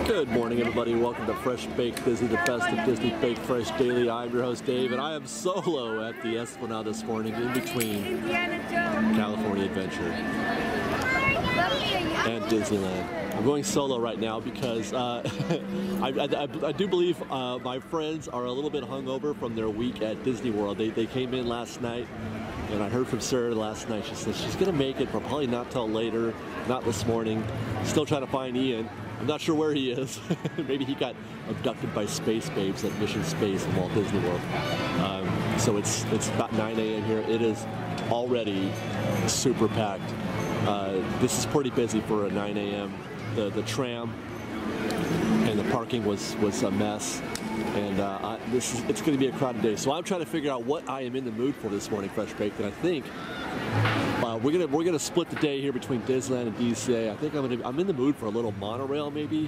Good morning, everybody. Welcome to Fresh Baked Disney, the best of Disney Baked Fresh Daily. I'm your host, Dave, and I am solo at the Esplanade this morning in between California Adventure and Disneyland. I'm going solo right now because I do believe my friends are a little bit hungover from their week at Disney World. They came in last night, and I heard from Sara last night. She said she's going to make it, but probably not till later, not this morning. Still trying to find Ian. I'm not sure where he is. Maybe he got abducted by space babes at Mission Space in Walt Disney World. So it's about 9 a.m. here. It is already super packed. This is pretty busy for a 9 a.m. The tram and the parking was a mess, and it's going to be a crowded day. So I'm trying to figure out what I am in the mood for this morning, Fresh Baked, and I think we're gonna split the day here between Disneyland and DCA. I think I'm in the mood for a little monorail, maybe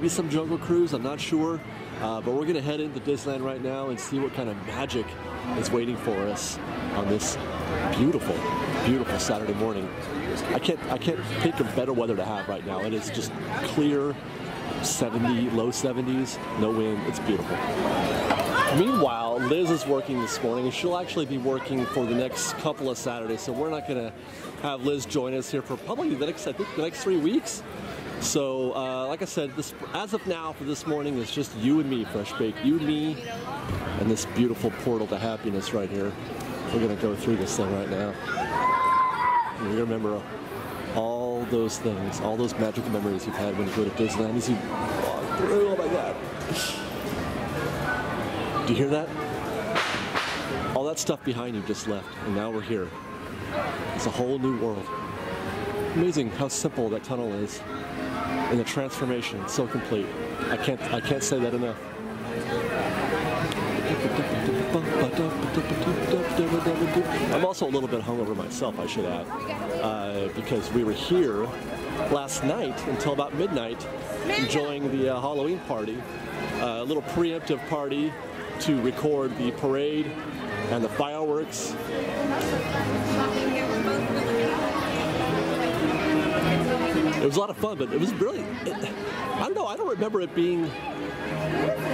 some Jungle Cruise. I'm not sure, but we're gonna head into Disneyland right now and see what kind of magic is waiting for us on this beautiful, beautiful Saturday morning. I can't think of better weather to have right now. It is just clear, 70, low 70s, no wind. It's beautiful. Meanwhile, Liz is working this morning, and she'll actually be working for the next couple of Saturdays, so we're not going to have Liz join us here for probably the next 3 weeks. So, like I said, as of now for this morning, it's just you and me, Fresh Baked. You and me, and this beautiful portal to happiness right here. We're going to go through this thing right now. And you're going to remember all those things, all those magical memories you've had when you go to Disneyland as you walk through. Oh my God. Do you hear that? All that stuff behind you just left, and now we're here. It's a whole new world. Amazing how simple that tunnel is, and the transformation, it's so complete. I can't say that enough. I'm also a little bit hungover myself, I should add, because we were here last night until about midnight, enjoying the Halloween party, a little preemptive party to record the parade and the fireworks. It was a lot of fun, but it was really, I don't know, I don't remember it being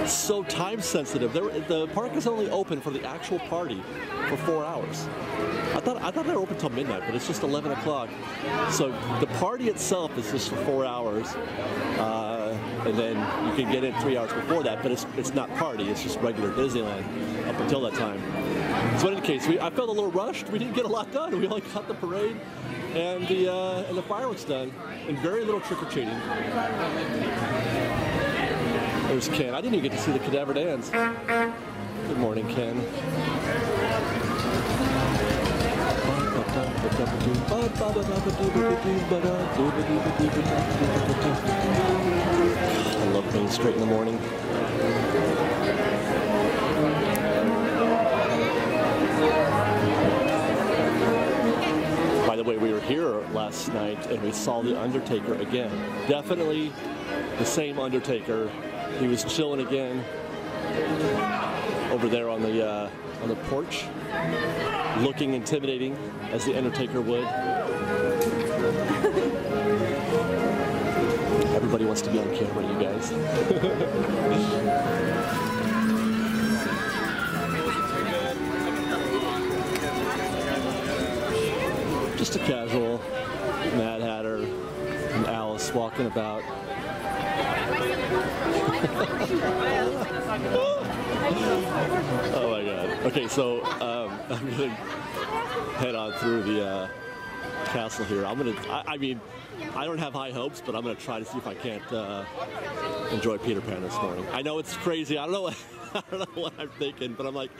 so time sensitive. The park is only open for the actual party for 4 hours. I thought they were open till midnight, but it's just 11 o'clock. So the party itself is just for 4 hours. And then you can get in 3 hours before that, but it's not party, it's just regular Disneyland up until that time. So in any case, I felt a little rushed. We didn't get a lot done. We only got the parade and the fireworks done, and very little trick-or-treating. There's Ken. I didn't even get to see the cadaver dance. Good morning, Ken. I love being straight in the morning. By the way, we were here last night and we saw the Undertaker again. Definitely the same Undertaker. He was chilling again over there on the porch, looking intimidating as the Undertaker would. Everybody wants to be on camera, you guys. Just a casual Mad Hatter and Alice walking about. Oh my God. Okay, so I'm gonna head on through the castle here. I mean, I don't have high hopes, but I'm gonna try to see if I can't enjoy Peter Pan this morning. I know it's crazy. I don't know what I'm thinking, but I'm like,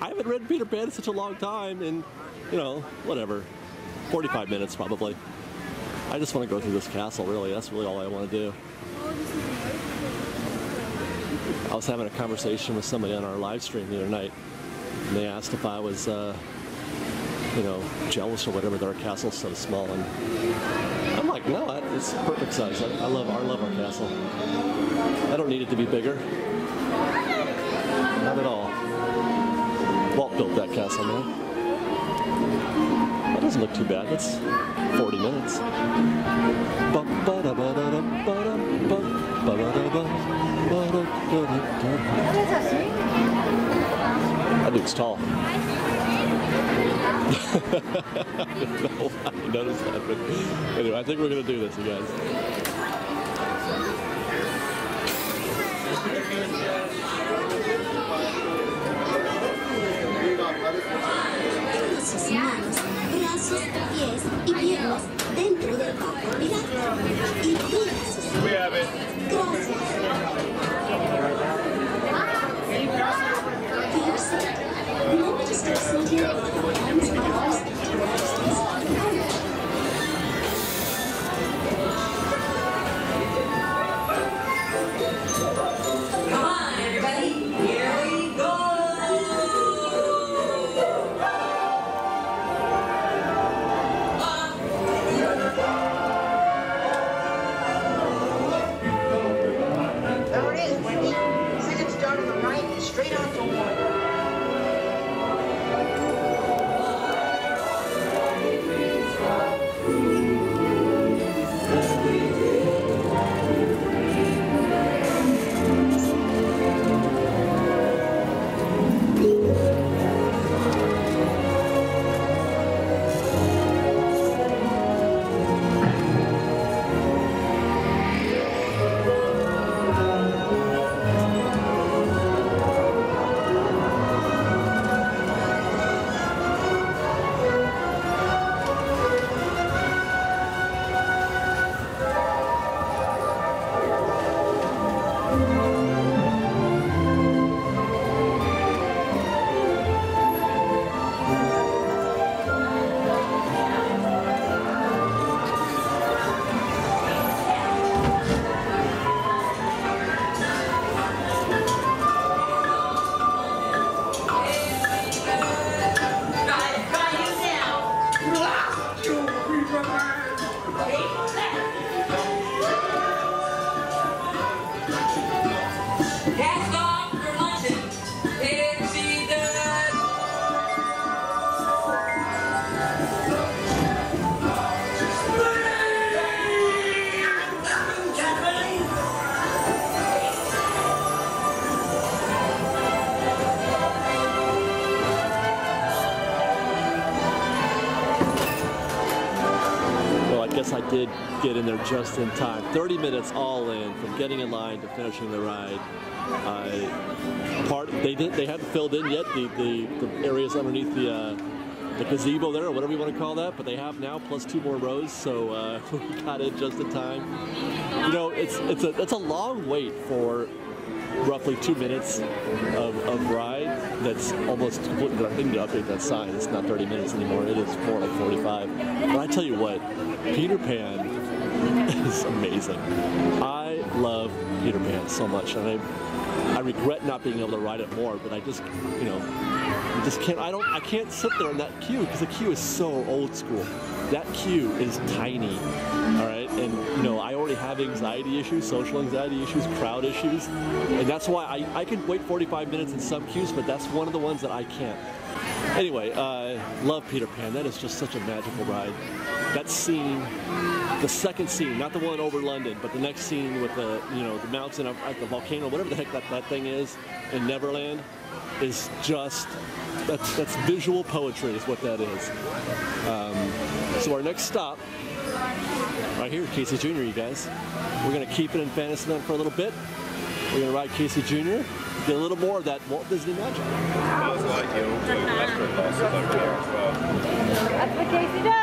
I haven't read Peter Pan in such a long time, and you know, whatever, 45 minutes probably. I just want to go through this castle, really. That's really all I want to do. I was having a conversation with somebody on our live stream the other night, and they asked if I was, you know, jealous or whatever that our castle's so small, and I'm like, no, it's perfect size. I love our castle. I don't need it to be bigger. Not at all. Walt built that castle, man. That doesn't look too bad. That's 40 minutes. That dude's tall. I don't know why I noticed that, but anyway, I think we're gonna do this, you guys. Sus manos, brazos, pies y piernas dentro del barco pirata y tira sus manos. Gracias. Remember to stay seated with your hands and arms to distance. Come on, everybody, here we go! There it is, Wendy. Second star to the right, straight on to one. I did get in there just in time. 30 minutes all in from getting in line to finishing the ride. They hadn't filled in yet the areas underneath the gazebo there, or whatever you want to call that, but they have now, plus 2 more rows, so we got in just in time. You know, it's a long wait for roughly 2 minutes of ride. That's almost completely. I need to update that sign. It's not 30 minutes anymore. It is more like 45. But I tell you what, Peter Pan is amazing. I love Peter Pan so much, and I regret not being able to ride it more. But I just, you know, I can't sit there in that queue because the queue is so old school. That queue is tiny, all right? And, you know, I already have anxiety issues, social anxiety issues, crowd issues, and that's why I can wait 45 minutes in some queues, but that's one of the ones that I can't. Anyway, love Peter Pan. That is just such a magical ride. That scene, the second scene, not the one over London, but the next scene with the, you know, the mountain at the volcano, whatever the heck that thing is in Neverland, is just, that's visual poetry is what that is. So our next stop, right here, Casey Jr., you guys. We're going to keep it in Fantasyland for a little bit. We're going to ride Casey Jr., get a little more of that Walt Disney magic. Sounds like you'll do metro buses over here as well. That's what Casey does.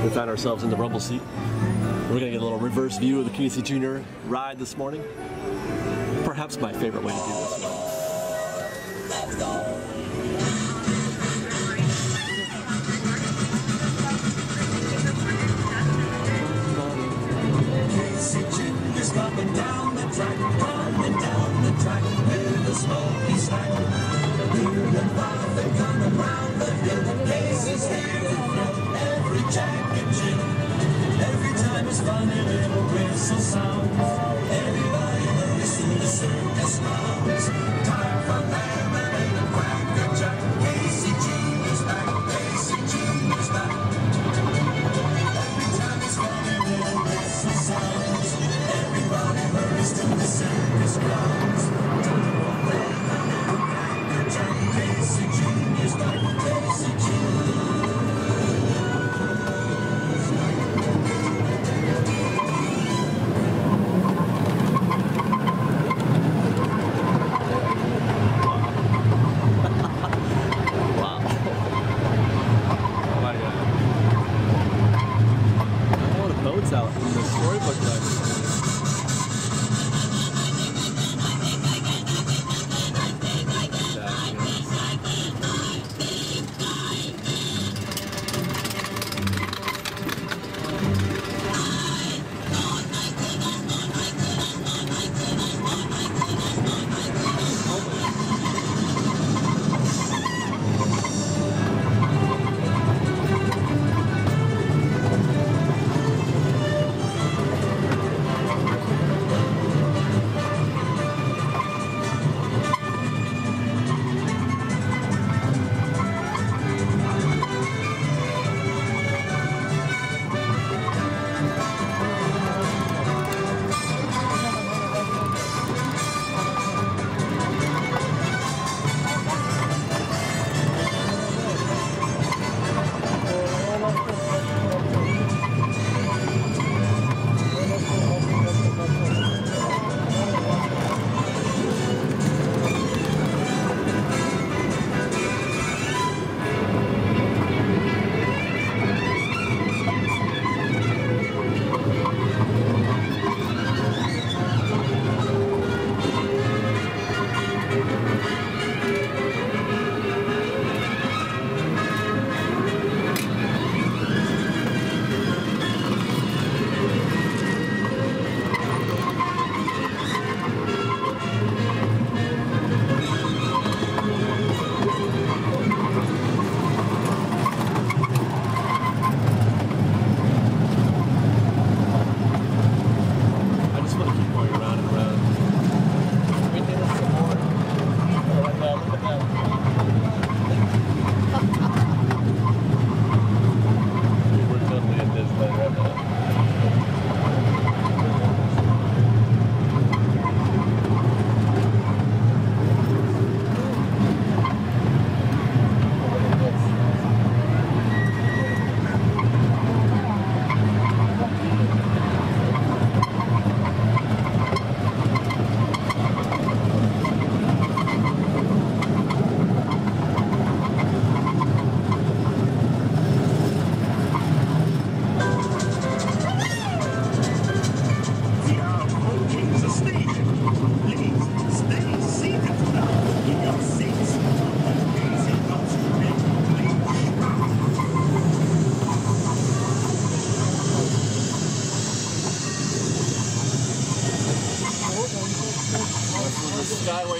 We found ourselves in the rumble seat. We're going to get a little reverse view of the Casey Jr. ride this morning. perhaps my favorite way to do this one.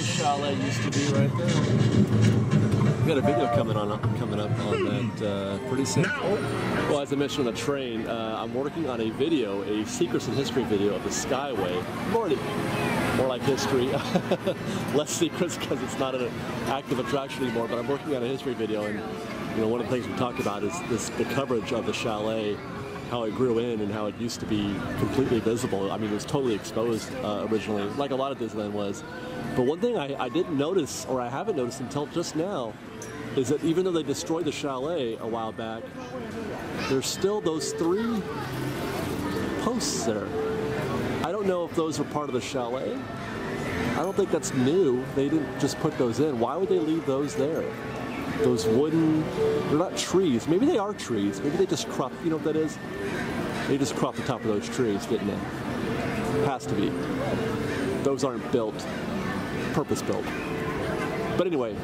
Chalet used to be right there. We've got a video coming up on that pretty soon. Well, as I mentioned on the train, I'm working on a video, a Secrets in History video of the Skyway. More like history, less secrets because it's not an active attraction anymore. But I'm working on a history video, and one of the things we talked about is the coverage of the chalet, how it grew in and how it used to be completely visible. I mean, it was totally exposed originally, like a lot of Disneyland was. But one thing I didn't notice, or I haven't noticed until just now, is that even though they destroyed the chalet a while back, there's still those 3 posts there. I don't know if those are part of the chalet. I don't think that's new. They didn't just put those in. Why would they leave those there? Those wooden, they're not trees. Maybe they are trees. Maybe they just cropped, you know what that is? They just cropped the top of those trees, didn't they? Has to be. Those aren't built purpose-built. But anyway,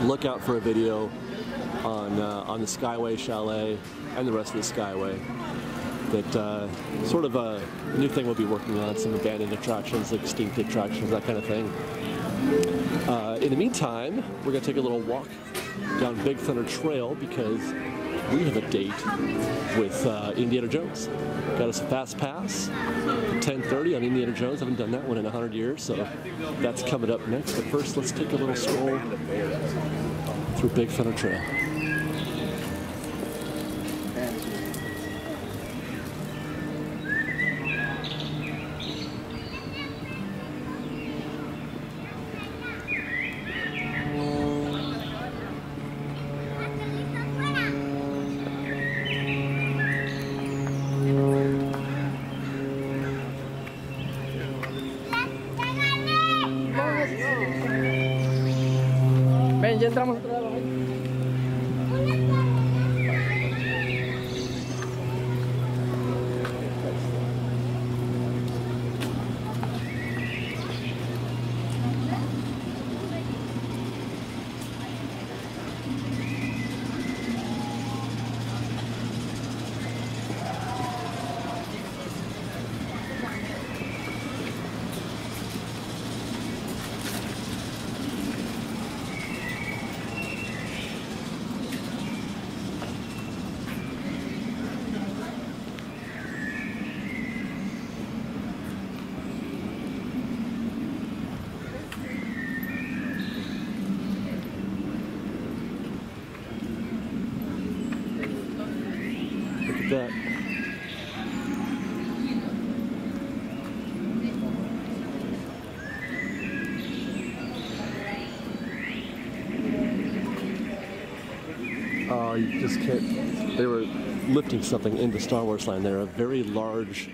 look out for a video on the Skyway Chalet and the rest of the Skyway. That sort of a new thing we'll be working on, some abandoned attractions, extinct attractions, that kind of thing. In the meantime, we're going to take a little walk down Big Thunder Trail because we have a date with Indiana Jones. Got us a fast pass, 10:30 on Indiana Jones. Haven't done that one in 100 years, so that's coming up next. But first, let's take a little stroll through Big Thunder Trail. Ven, ya entramos otra vez. That. Oh, you just can't. They were lifting something into Star Wars Land there, a very large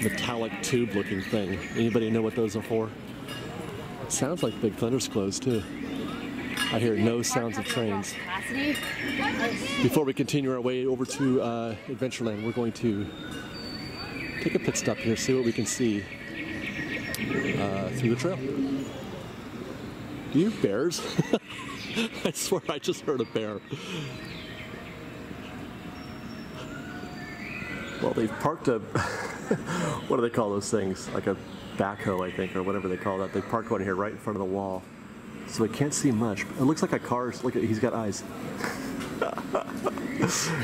metallic tube looking thing. Anybody know what those are for? It sounds like Big Thunder's closed too. I hear no sounds of trains. Before we continue our way over to Adventureland, we're going to take a pit stop here, see what we can see through the trail. Do you hear bears? I swear I just heard a bear. Well, they've parked a, what do they call those things? Like a backhoe, I think, or whatever they call that. They parked one here right in front of the wall. So I can't see much. It looks like a car's, look at, he's got eyes.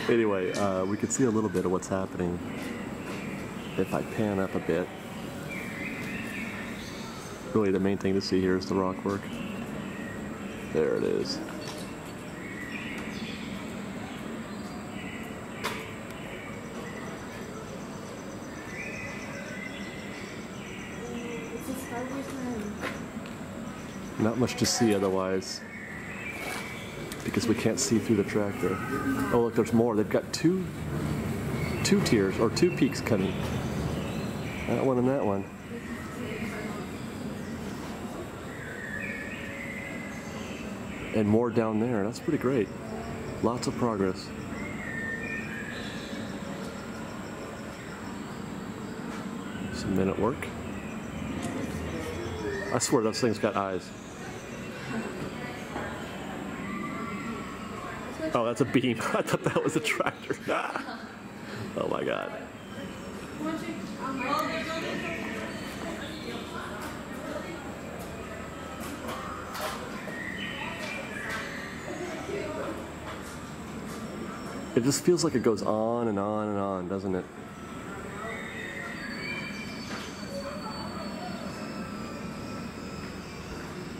Anyway, we can see a little bit of what's happening if I pan up a bit. Really the main thing to see here is the rock work. There it is. Not much to see otherwise, because we can't see through the track there. Oh look, there's more. They've got two tiers, or two peaks coming. That one and that one. And more down there. That's pretty great. Lots of progress. Some men at work. I swear those things got eyes. Oh, that's a beam. I thought that was a tractor. Oh my God. It just feels like it goes on and on and on, doesn't it?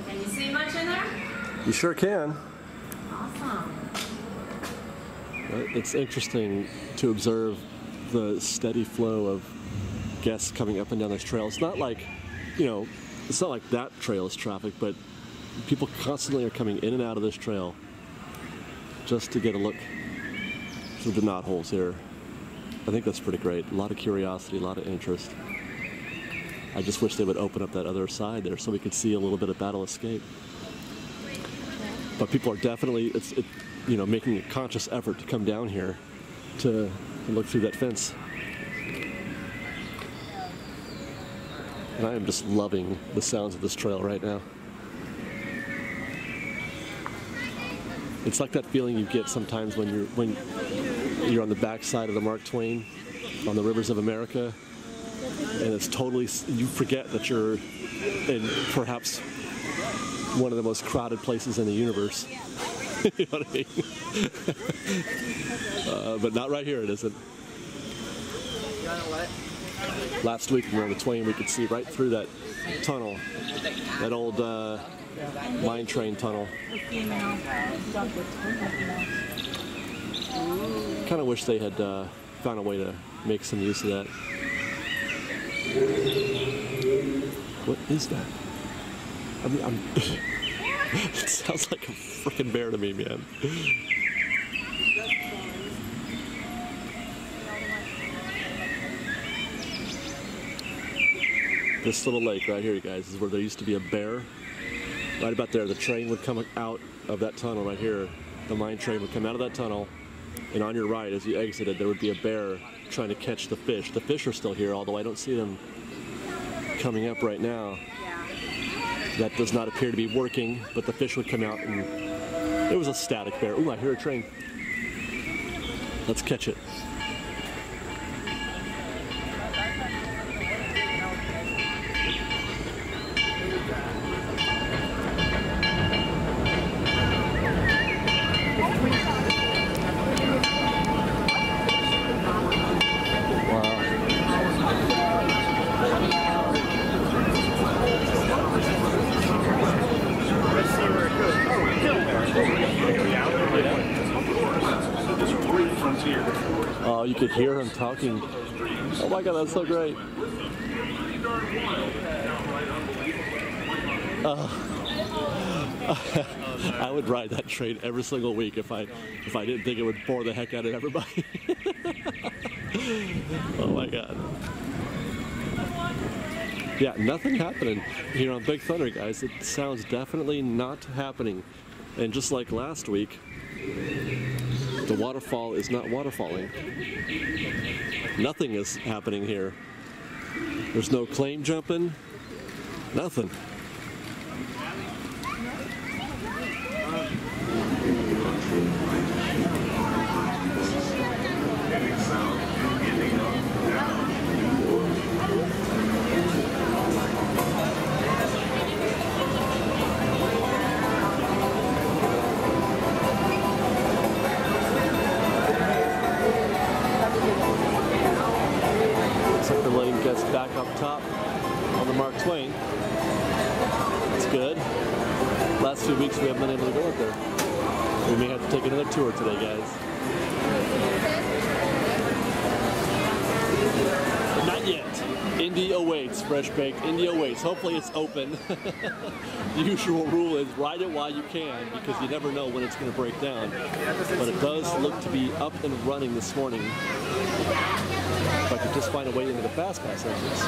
Can you see much in there? You sure can. Awesome. It's interesting to observe the steady flow of guests coming up and down this trail. It's not like, you know, it's not like that trail is traffic, but people constantly are coming in and out of this trail just to get a look through the knotholes here. I think that's pretty great. A lot of curiosity, a lot of interest. I just wish they would open up that other side there so we could see a little bit of Battle Escape. But people are definitely, you know, making a conscious effort to come down here to look through that fence. And I am just loving the sounds of this trail right now. It's like that feeling you get sometimes when you're on the backside of the Mark Twain on the rivers of America, and it's totally, you forget that you're in perhaps one of the most crowded places in the universe. You know what I mean? But not right here, it isn't. Last week when we were on the Twain, we could see right through that tunnel, that old mine train tunnel. Kind of wish they had found a way to make some use of that. What is that? I mean, it sounds like a freaking bear to me, man. This little lake right here, you guys, is where there used to be a bear. Right about there, the train would come out of that tunnel right here. The mine train would come out of that tunnel, and on your right, as you exited, there would be a bear trying to catch the fish. The fish are still here, although I don't see them coming up right now. That does not appear to be working, but the fish would come out, and it was a static bear. Ooh, I hear a train. Let's catch it. Oh, you could hear him talking. Oh my God, that's so great. I would ride that train every single week if I didn't think it would bore the heck out of everybody. Oh my God. Yeah, nothing happening here on Big Thunder, guys. It sounds definitely not happening. And just like last week, the waterfall is not waterfalling. Nothing is happening here. There's no claim jumping, nothing. Back up top on the Mark Twain. That's good. Last few weeks we haven't been able to go up there. We may have to take another tour today, guys. But not yet. Indy awaits, fresh baked. Indy awaits. Hopefully it's open. The usual rule is ride it while you can, because you never know when it's going to break down. But it does look to be up and running this morning. If I could just find a way into the fast pass entrance.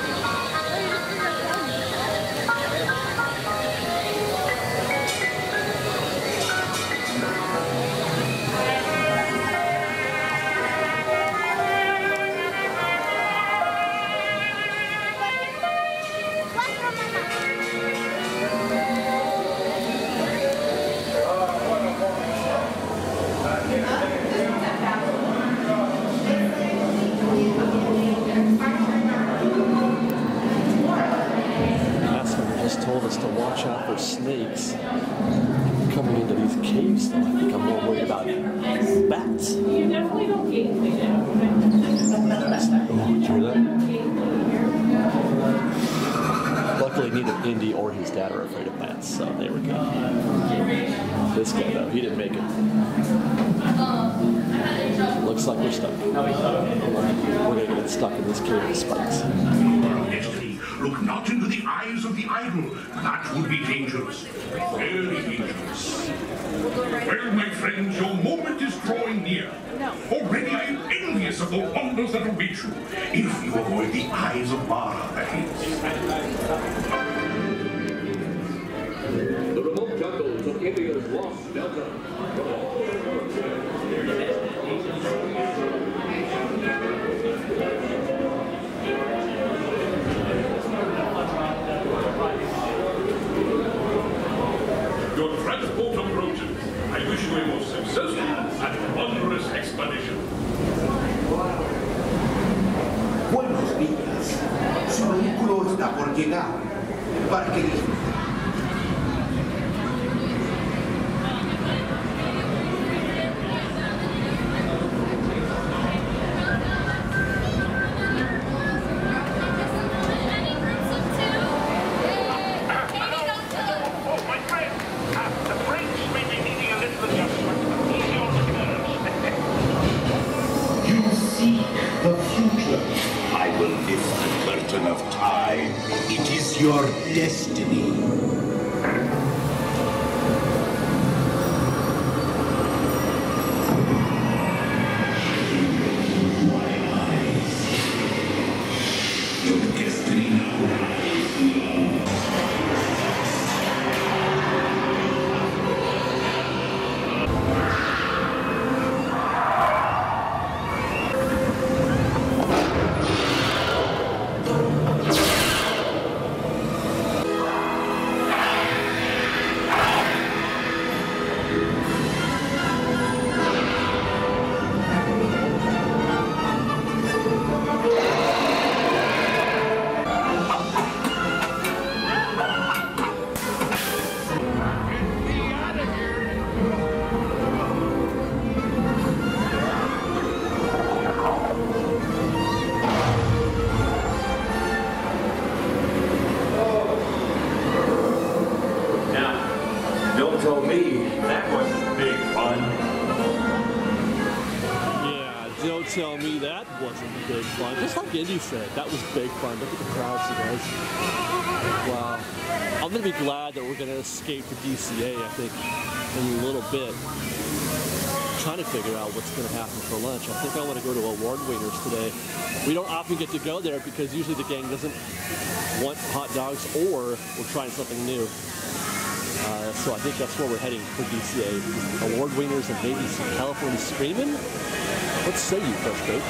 Told us to watch out for snakes coming into these caves, though. I think I'm more worried about bats. You definitely don't gate me now. Oh, did you hear that? Luckily, neither Indy or his dad are afraid of bats, so they were good. This guy, though, he didn't make it. Looks like we're stuck. We're gonna get stuck in this cave of spikes. Look not into the eyes of the idol. That would be dangerous. Very dangerous. Well, my friends, your moment is drawing near. Already I am envious of the wonders that await you, if you avoid the eyes of Mara, that is. The remote jungles of India's lost delta. Your transport approaches. I wish you a most successful and wondrous expedition. Buenos días. Su vehículo está por llegar. Parque Disney. Your destiny. Tell me that wasn't big fun. Just like Indy said, that was big fun. Look at the crowds, you guys. Wow. I'm going to be glad that we're going to escape the DCA, I think, in a little bit. I'm trying to figure out what's going to happen for lunch. I think I want to go to Award Wieners today. We don't often get to go there because usually the gang doesn't want hot dogs or we're trying something new. So I think that's where we're heading for DCA. Award Wieners and maybe some California Screamin'. What say you, Fresh Bake?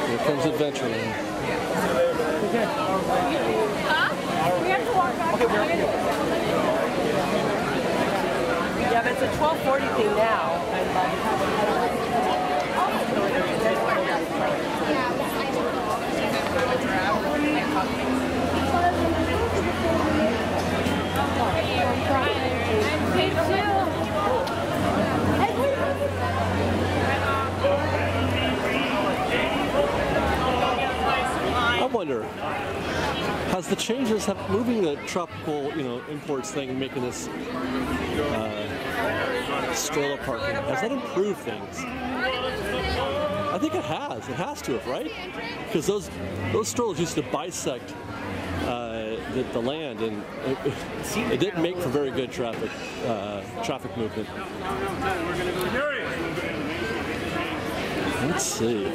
Here comes Adventureland. Huh? We have to walk back. Yeah, but it's a 12:40 thing now. I wonder, has the changes have moving the tropical, imports thing and making this stroller parking, has that improved things? I think it has. It has to have, right? Because those strollers used to bisect the land, and it didn't make for very good traffic movement. Let's see.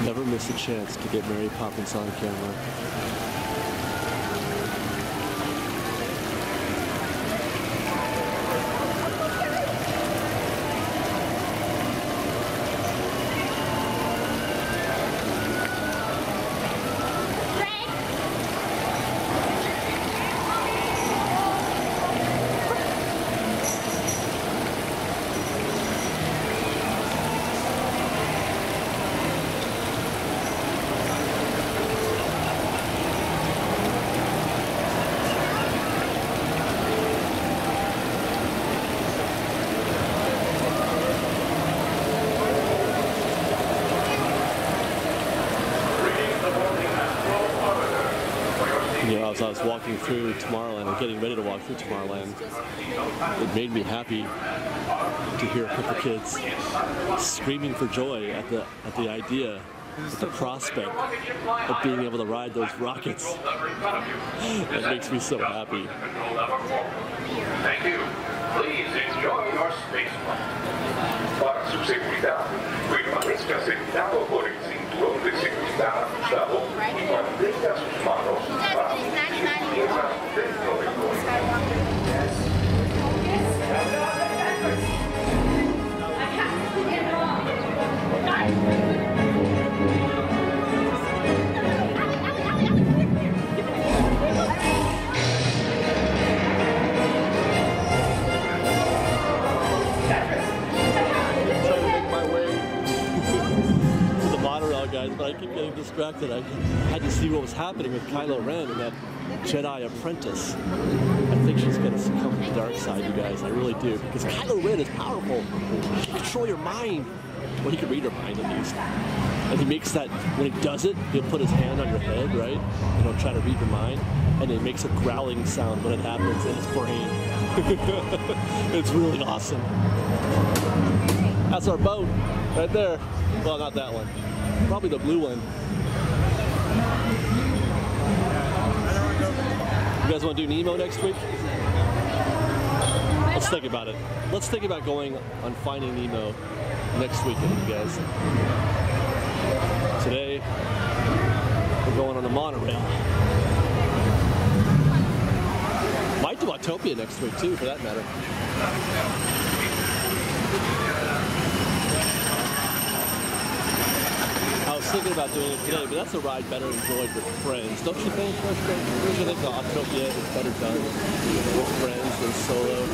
Never miss a chance to get Mary Poppins on camera. You know, as I was walking through Tomorrowland and getting ready to walk through Tomorrowland, it made me happy to hear a couple kids screaming for joy at the idea, at the prospect of being able to ride those rockets. It makes me so happy. Thank you. Please enjoy your spaceflight. Para su seguridad, permanezca sentado por el cinturón de seguridad ajustado y mantenga sus manos bajo sus piernas dentro del coche. Guys, but I keep getting distracted. I had to see what was happening with Kylo Ren and that Jedi apprentice. I think she's going to succumb to the dark side, you guys. I really do. Because Kylo Ren is powerful. He can control your mind. Well, he can read your mind at least. And he makes that, when he does it, he'll put his hand on your head, right? And he'll try to read your mind. And it makes a growling sound when it happens in his brain. It's really awesome. That's our boat right there. Well, not that one. Probably the blue one. You guys want to do Nemo next week? Let's think about it. Let's think about going on Finding Nemo next weekend, you guys. Today, we're going on the monorail. Might do Autopia next week too, for that matter. I was thinking about doing it today, but that's a ride better enjoyed with friends. Don't you think? Don't you think the Autopia is better done with friends than solo?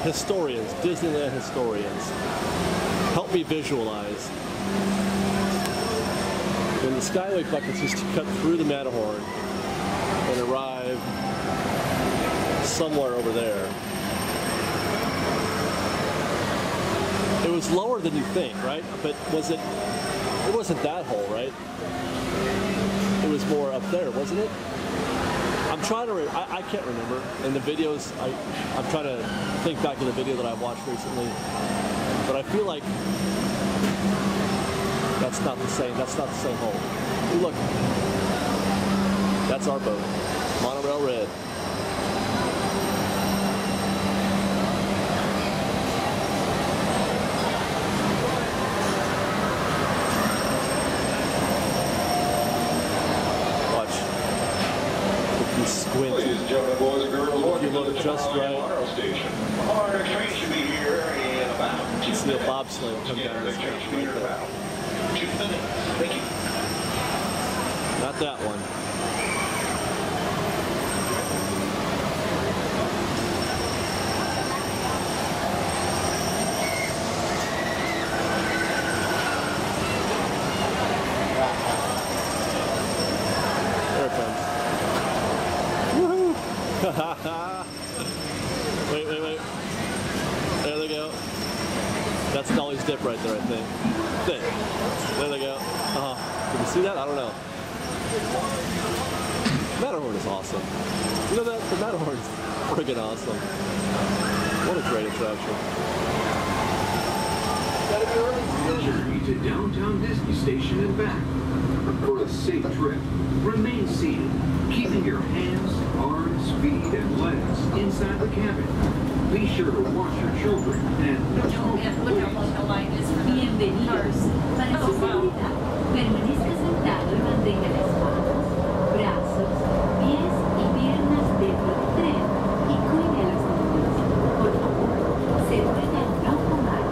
Historians, Disneyland historians, help me visualize. When the Skyway buckets used to cut through the Matterhorn and arrive somewhere over there, it was lower than you think, right? But was it? It wasn't that hole, right? It was more up there, wasn't it? I'm trying to, I can't remember. In the videos, I'm trying to think back to the video that I watched recently. But I feel like that's not the same hole. Ooh, look, that's our boat, Monorail Red. Ladies and gentlemen, boys and girls, welcome you look to the just right. Monorail Station. Our next train should be here in about 2 minutes. See a bobsleigh will come down this Train track should be right here in there. about 2 minutes. Thank you. Not that one. Wait. There they go. That's Dolly's dip right there, I think. There they go. Can you see that? I don't know. Matterhorn is awesome. You know that? The Matterhorn is friggin' awesome. What a great attraction. Journey to downtown Disney Station and back. For a safe trip, remain seated, keeping your hands, arms, feet, and legs inside the cabin. Be sure to watch your children and no smoking, please. Bienvenidos. Para su seguridad, permanezca sentado y mantenga las manos, brazos, pies y piernas dentro del tren y cuide a los niños. Por favor, se ruega no fumar.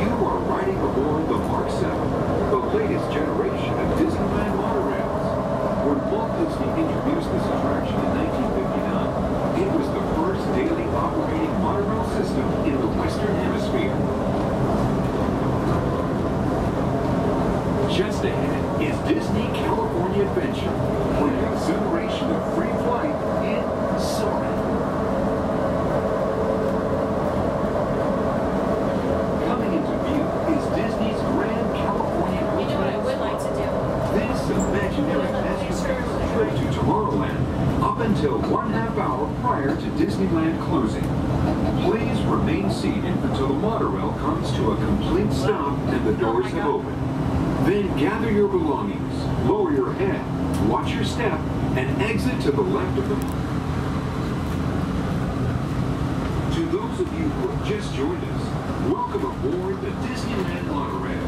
You are riding aboard the Mark 7, the latest generation of Disneyland monorails. When Walt Disney introduced this attraction in 1959, it was the first daily operating monorail system in the Western Hemisphere. Just ahead is Disney California Adventure, with the exhilaration of free flight and soaring. Coming into view is Disney's Grand California Hotel. You know what I would like to do? This imaginary masterpiece trip to Tomorrowland up until 1/2 hour prior to Disneyland closing. Please remain seated until the monorail comes to a complete stop and the doors have opened. Then gather your belongings, lower your head, watch your step, and exit to the left of the... To those of you who have just joined us, welcome aboard the Disneyland monorail.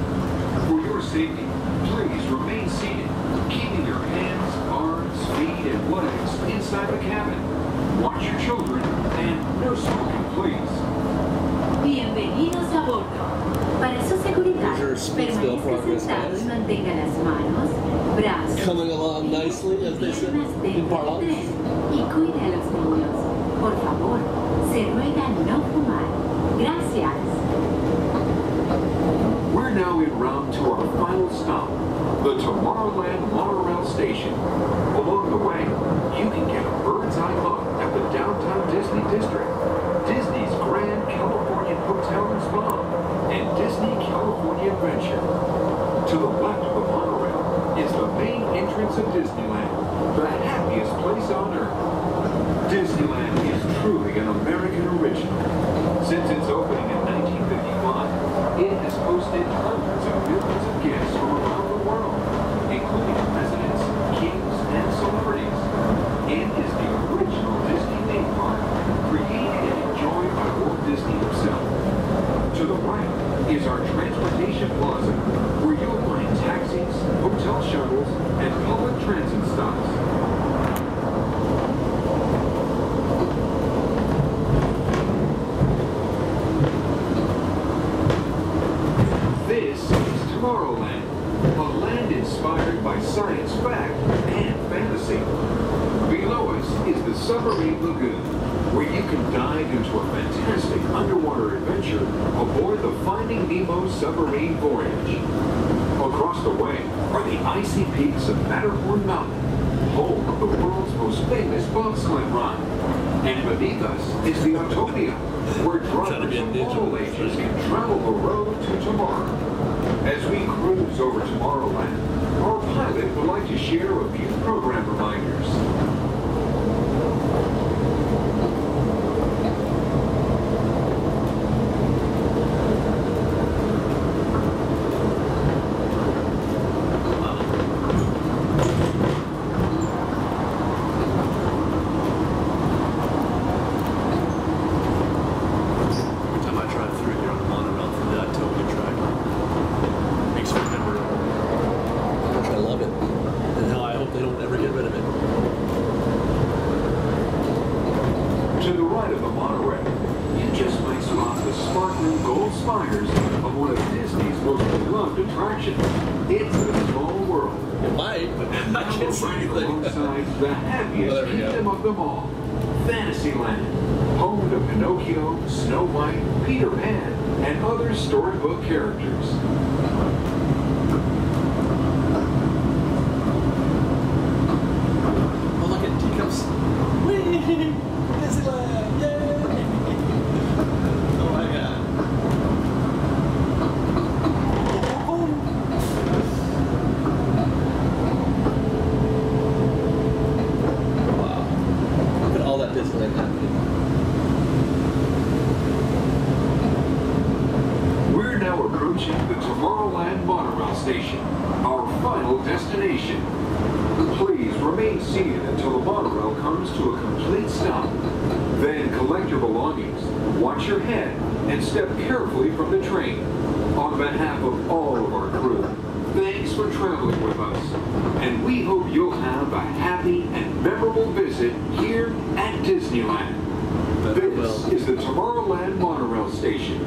For your safety, please remain seated, keeping your hands, arms, feet, and legs inside the cabin. Watch your children, and no smoking, please. Bienvenidos a bordo. Para su seguridad, permanezca sentado y mantenga las manos, brazos, Coming along nicely, as they said piernas in dentro del parlance. tren y cuide a los niños. Por favor, se ruega no fumar. Gracias. We're now en route to our final stop, the Tomorrowland Monorail Station. Along the way, you can get a bird's eye look at the downtown Disney District, Disney's Grand Californian Hotel and Spa, and Disney California Adventure. To the left of the monorail is the main entrance of Disneyland, the happiest place on Earth. Disneyland is truly an American original. Since its opening in 1955, it has hosted hundreds of millions of guests from around the world, including presidents, kings, and celebrities. It is the original Disney theme park, created and enjoyed by Walt Disney himself. To the right is our transportation plaza, where you'll find taxis, hotel shuttles, and public transit stops. This is Tomorrowland, a land inspired by science fact and fantasy. Below us is the Submarine Lagoon, where you can dive into a fantastic underwater adventure aboard the Finding Nemo submarine voyage. Across the way are the icy peaks of Matterhorn Mountain, home of the world's most famous bobsled run. And beneath us is the Autopia, where drivers of all ages can travel the road to tomorrow. As we cruise over Tomorrowland, our pilot would like to share a few program reminders. The happiest kingdom of them all, Fantasyland, home to Pinocchio, Snow White, Peter Pan, and other storybook characters. Oh, look at teacups. Whee! approaching the Tomorrowland monorail station, our final destination. Please remain seated until the monorail comes to a complete stop. Then collect your belongings, watch your head, and step carefully from the train. On behalf of all of our crew, thanks for traveling with us. And we hope you'll have a happy and memorable visit here at Disneyland. This is the Tomorrowland monorail station.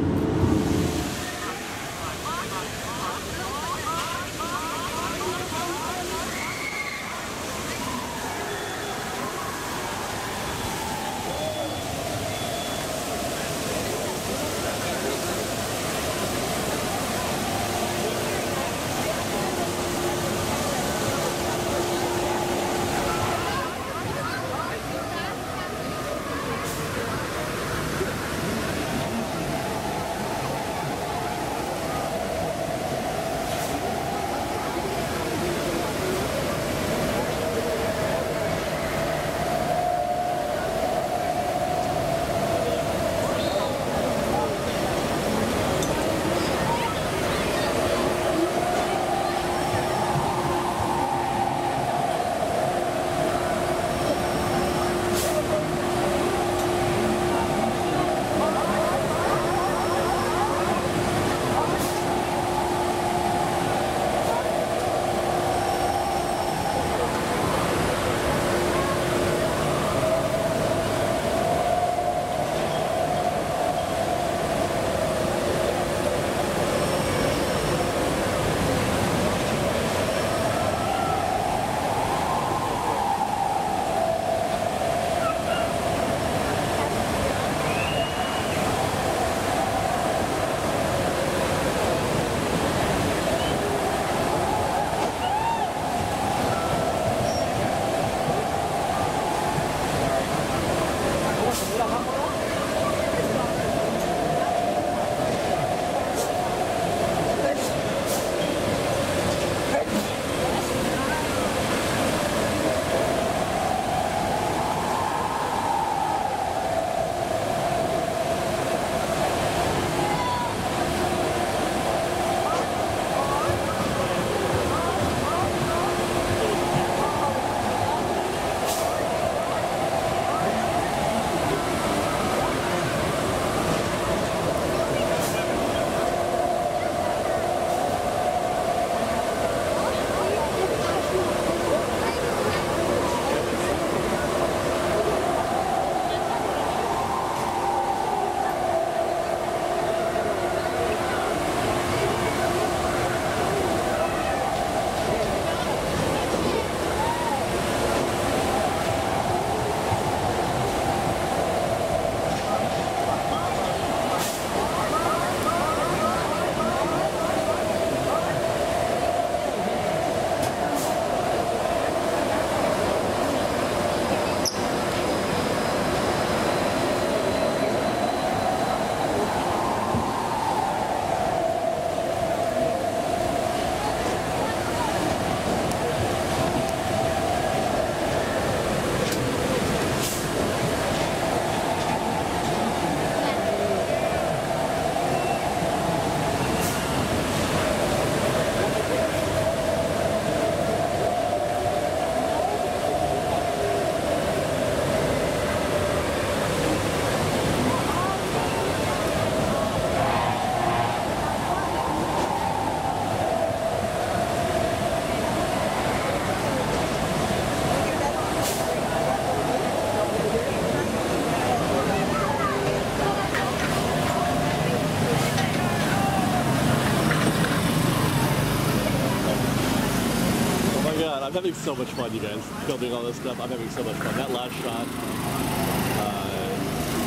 I'm having so much fun, you guys, filming all this stuff. I'm having so much fun. That last shot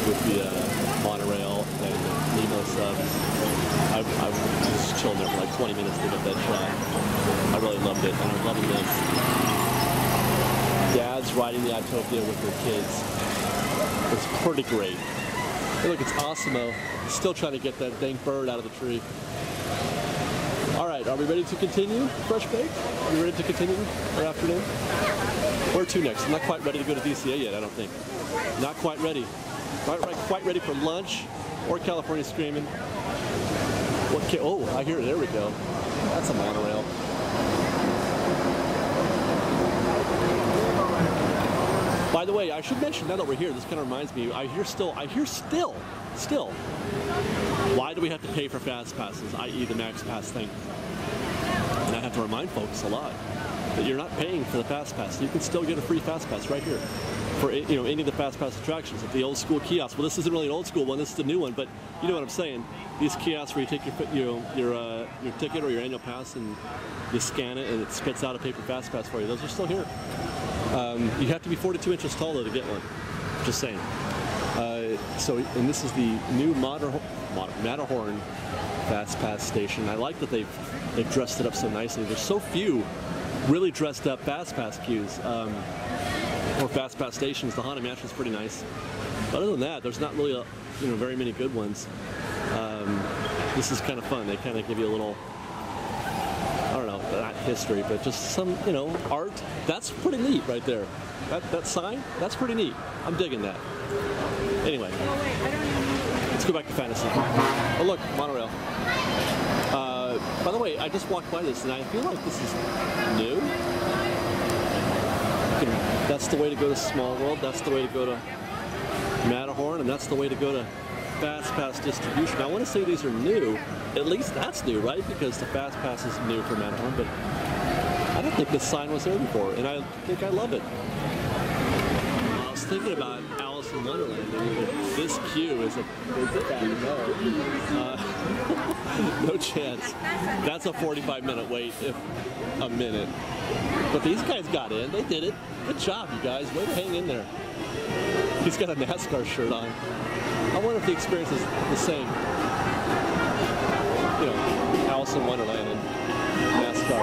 with the monorail and Nemo subs, I was just chilling there for like 20 minutes to get that shot. I really loved it, and I'm loving this. Dads riding the Autopia with their kids. It's pretty great. Hey, look, it's Awesomeo. Still trying to get that dang bird out of the tree. All right, are we ready to continue, Fresh Baked? Are we ready to continue our afternoon? Where to next? I'm not quite ready to go to DCA yet, I don't think. Not quite ready. Not quite ready for lunch or California Screaming. What? Oh, I hear it. There we go. That's a monorail. By the way, I should mention now that we're here, this kind of reminds me, I hear still, why do we have to pay for fast passes, i.e. the max pass thing? And I have to remind folks a lot that you're not paying for the fast pass. You can still get a free fast pass right here for any of the fast pass attractions. At the old school kiosk, well, this isn't really an old school one, this is the new one, but you know what I'm saying. These kiosks where you take your ticket or your annual pass and you scan it and it spits out a paper fast pass for you. Those are still here. You have to be 42 inches tall though to get one. Just saying. And this is the new Matterhorn Fast Pass station. I like that they've dressed it up so nicely. There's so few really dressed up Fast Pass queues or Fast Pass stations. The Haunted Mansion's pretty nice. But other than that, there's not really very many good ones. This is kind of fun. They kind of give you a little, I don't know, not history, but just some, art. That's pretty neat right there. That sign, that's pretty neat. I'm digging that. Anyway, let's go back to Fantasy. Oh look, monorail. By the way, I just walked by this and I feel like this is new. That's the way to go to Small World, that's the way to go to Matterhorn, and that's the way to go to Fast Pass distribution. I want to say these are new. At least that's new, right? Because the Fast Pass is new for Matterhorn, but I don't think this sign was there before, and I think I love it. I was thinking about Alice in Wonderland, and this queue is a bad no. No chance. That's a 45-minute wait, if a minute. But these guys got in. They did it. Good job, you guys. Way to hang in there. He's got a NASCAR shirt on. I wonder if the experience is the same. Alice in Wonderland and NASCAR.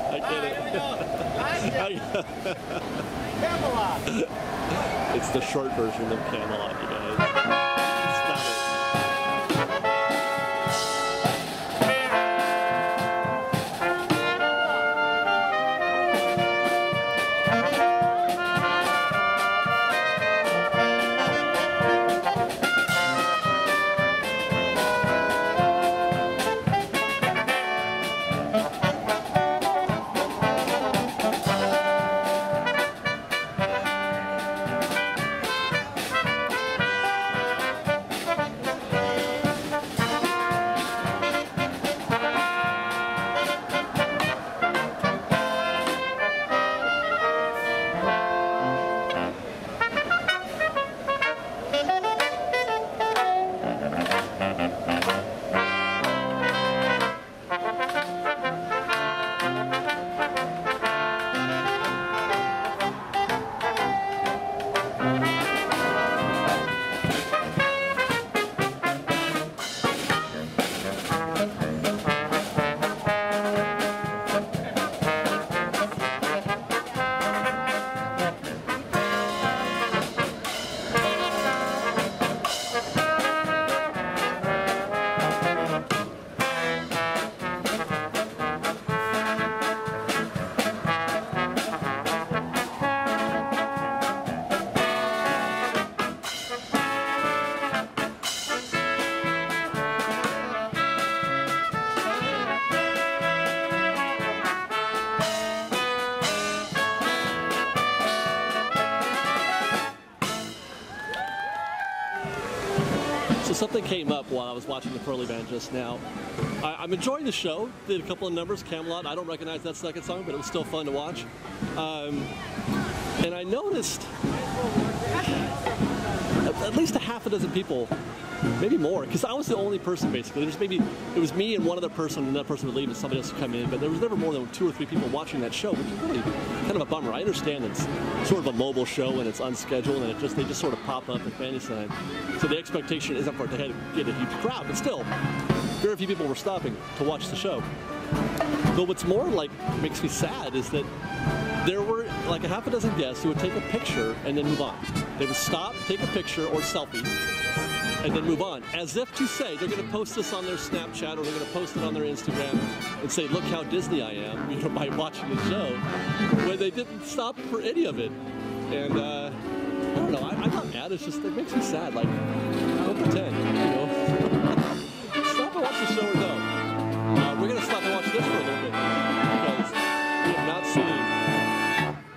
I get it. Camelot. It's the short version of Camelot, you guys. Something came up while I was watching the Pearly Band just now. I'm enjoying the show. Did a couple of numbers. Camelot, I don't recognize that second song, but it was still fun to watch. And I noticed at least a half a dozen people, maybe more, because I was the only person basically. There's maybe, it was me and one other person, and that person would leave and somebody else would come in, but there was never more than 2 or 3 people watching that show, which is really kind of a bummer. I understand it's sort of a mobile show and it's unscheduled and they just sort of pop up at Fantasyland. So the expectation isn't for it to get a huge crowd, but still, very few people were stopping to watch the show. But what's more like makes me sad is that there were like a half a dozen guests who would take a picture and then move on. They would stop, take a picture or selfie, and then move on, as if to say they're going to post this on their Snapchat or they're going to post it on their Instagram and say, look how Disney I am, you know, by watching the show, when they didn't stop for any of it. And I don't know, I'm not mad, it's just, it makes me sad, like, don't pretend, you know. Stop and watch the show or no. We're going to stop and watch this for a little bit, because we have not seen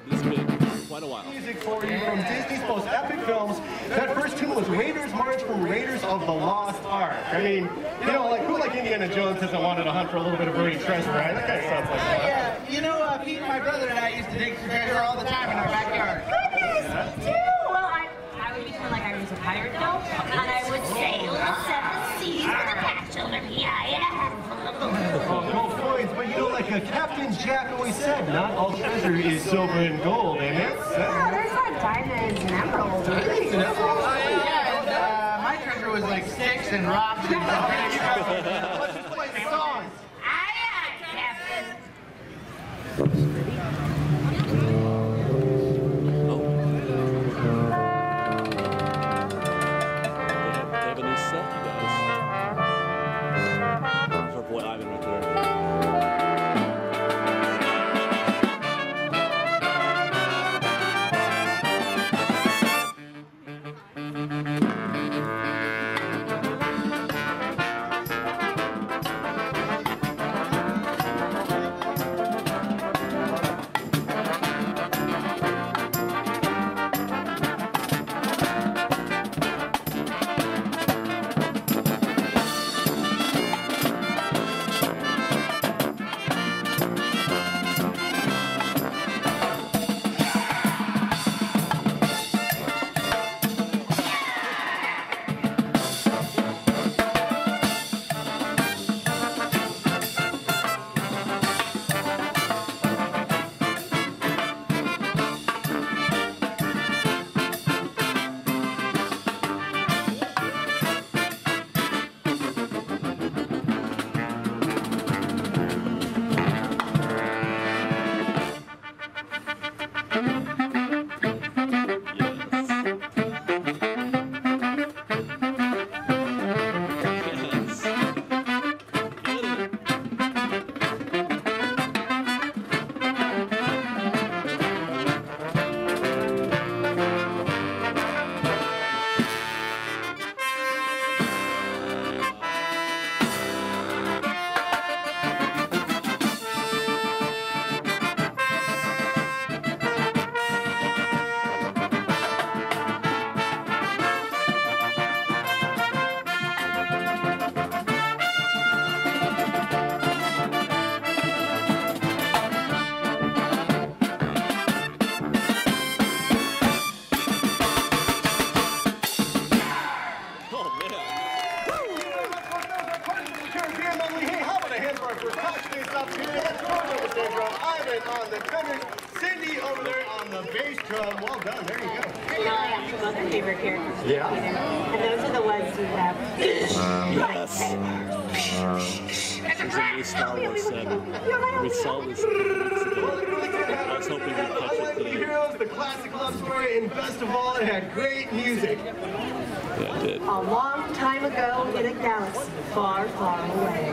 this big in quite a while. Music for you from Disney's most epic films. That first tune was Raiders March from Raiders of the Lost Ark. I mean, you know, like who like Indiana Jones hasn't wanted to hunt for a little bit of buried treasure, right? That kind of sounds like fun. Yeah, you know, Pete, my brother and I used to dig for treasure all the time in our backyard. Goodness, me too! Well, I would pretend like I was a pirate though, and I would sail the 7 seas with a patch over me eye and a handful of gold. Oh, gold coins, but you know, like Captain Jack always said, not all treasure is silver and gold, and it's... Yeah, there's like diamonds and emeralds. Oh, yeah, and my treasure was like sticks and rocks and... Let's just play the songs. Aye, aye, Captain. They have a new set, you guys. There's our boy Ivan right there. On the tenors, Cindy over there on the bass drum. Well done, there you go. And now I have some other favorite characters. Yeah. And those are the ones who have. Yes. There's a new Star Wars set. We saw this 2 weeks ago. I was hoping we'd catch it today. Heroes, the classic love story, and best of all, it had great music. Yeah, it did. A long time ago in a galaxy far, far away.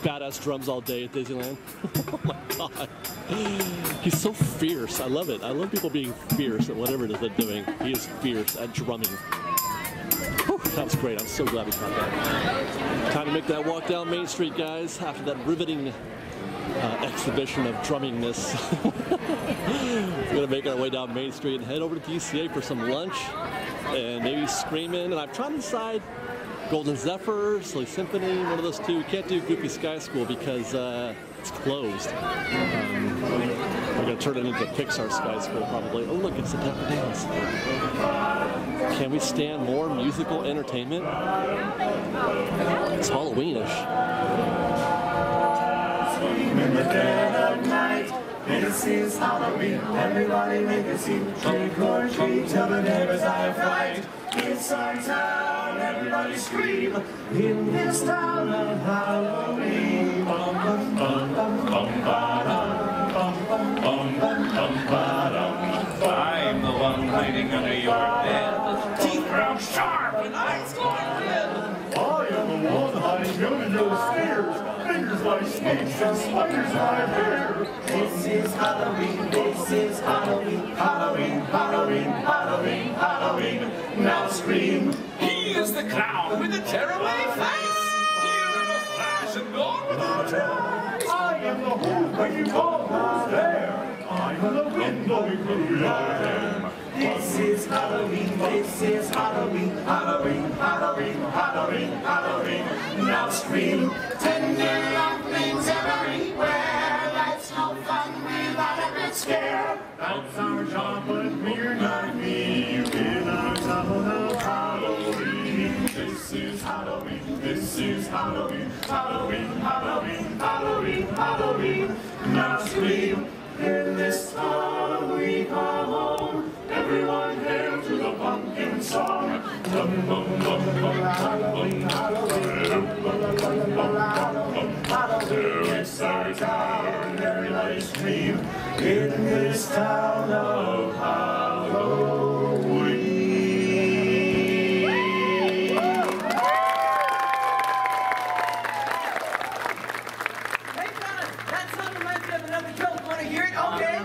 badass drums all day at Disneyland. Oh my god. He's so fierce. I love it. I love people being fierce at whatever it is they're doing. He is fierce at drumming. Whew, that was great. I'm so glad we caught that. Time to make that walk down Main Street, guys, after that riveting exhibition of drummingness. We're gonna make our way down Main Street and head over to DCA for some lunch and maybe Screamin'. And I'm trying to decide Golden Zephyr, Silly Symphony, one of those two. We can't do Goofy Sky School because it's closed. We're gonna turn it into Pixar Sky School probably. Oh look, it's the Dapper Dans. Can we stand more musical entertainment? It's Halloweenish. In the dead of night, this is Halloween. Everybody make a scene, trick or treat, till the neighbors die of fright. It's our town, everybody scream, in this town of Halloween. Bum bum bum bum bum ba-dum, bum bum bum bum bum ba-dum. I'm the one hiding under your bed, teeth ground sharp and eyes glowing red. I am the one hiding under your stairs. Fingers like snakes and spiders in my hair. This is Halloween, this is Halloween, Halloween, Halloween, Halloween, Halloween. Now scream. He is the clown with the tearaway face. Here in a flash and gone without a trace. I am the hoop when you call who's there. I'm the wind blowing through your hair. This is Halloween, this is Halloween, Halloween, Halloween, Halloween, Halloween. Now scream. Tender lumplings everywhere. Life's no fun without a good scare. That's our job, but we're not me. We're not on of Halloween. This is Halloween, this is Halloween, Halloween, Halloween, Halloween, Halloween. Now scream. In this town we call home. Everyone hail to the pumpkin song. Dum bum bum bum Halloween, Halloween, Halloween. It's our town, everybody scream. In this town of Halloween. Hey, fellas, that song reminds me of another joke. Want to hear it? Okay.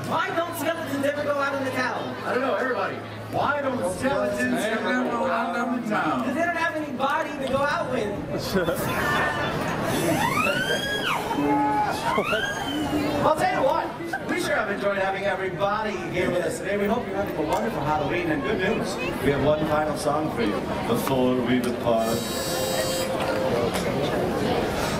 Why don't skeletons ever go out in the town? I don't know, everybody. Why don't skeletons ever go out in the town? Because they don't have any body to go out with. I'll tell you what, we sure have enjoyed having everybody here with us today. We hope you're having a wonderful Halloween, and good news, we have one final song for you before we depart.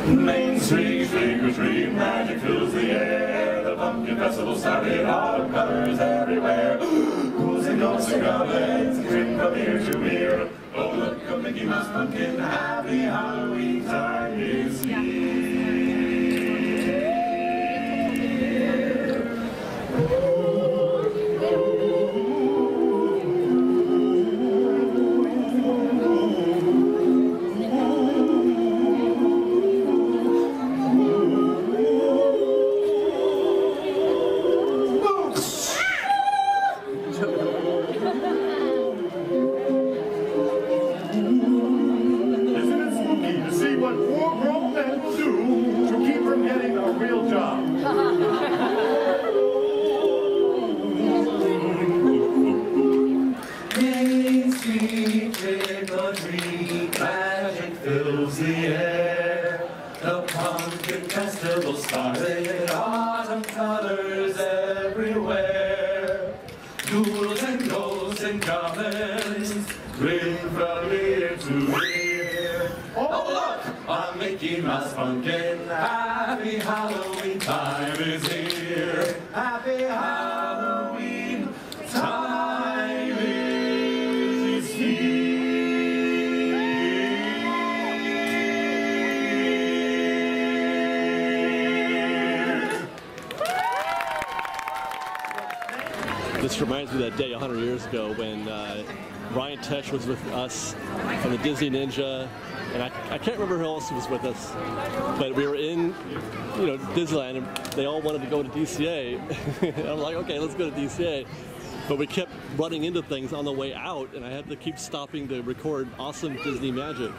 Main Street, trick or treat, magic fills the air. The pumpkin festival started, autumn colors everywhere. Ghouls and ghosts and goblins grin from ear to ear. Oh look, a Mickey Mouse pumpkin, happy Halloween time is here. Main Street, trick or treat, magic fills the air. The pumpkin festival started, autumn colors everywhere. Ghouls and ghosts and goblins grin from ear to ear. Oh look, a Mickey Mouse pumpkin, happy Halloween time is here. Happy Halloween time is here. This reminds me of that day 100 years ago when Ryan Tesh was with us from the Disney Ninja, and I can't remember who else was with us, but we were in, Disneyland, and they all wanted to go to DCA. And I'm like, okay, let's go to DCA. But we kept running into things on the way out, and I had to keep stopping to record awesome Disney magic.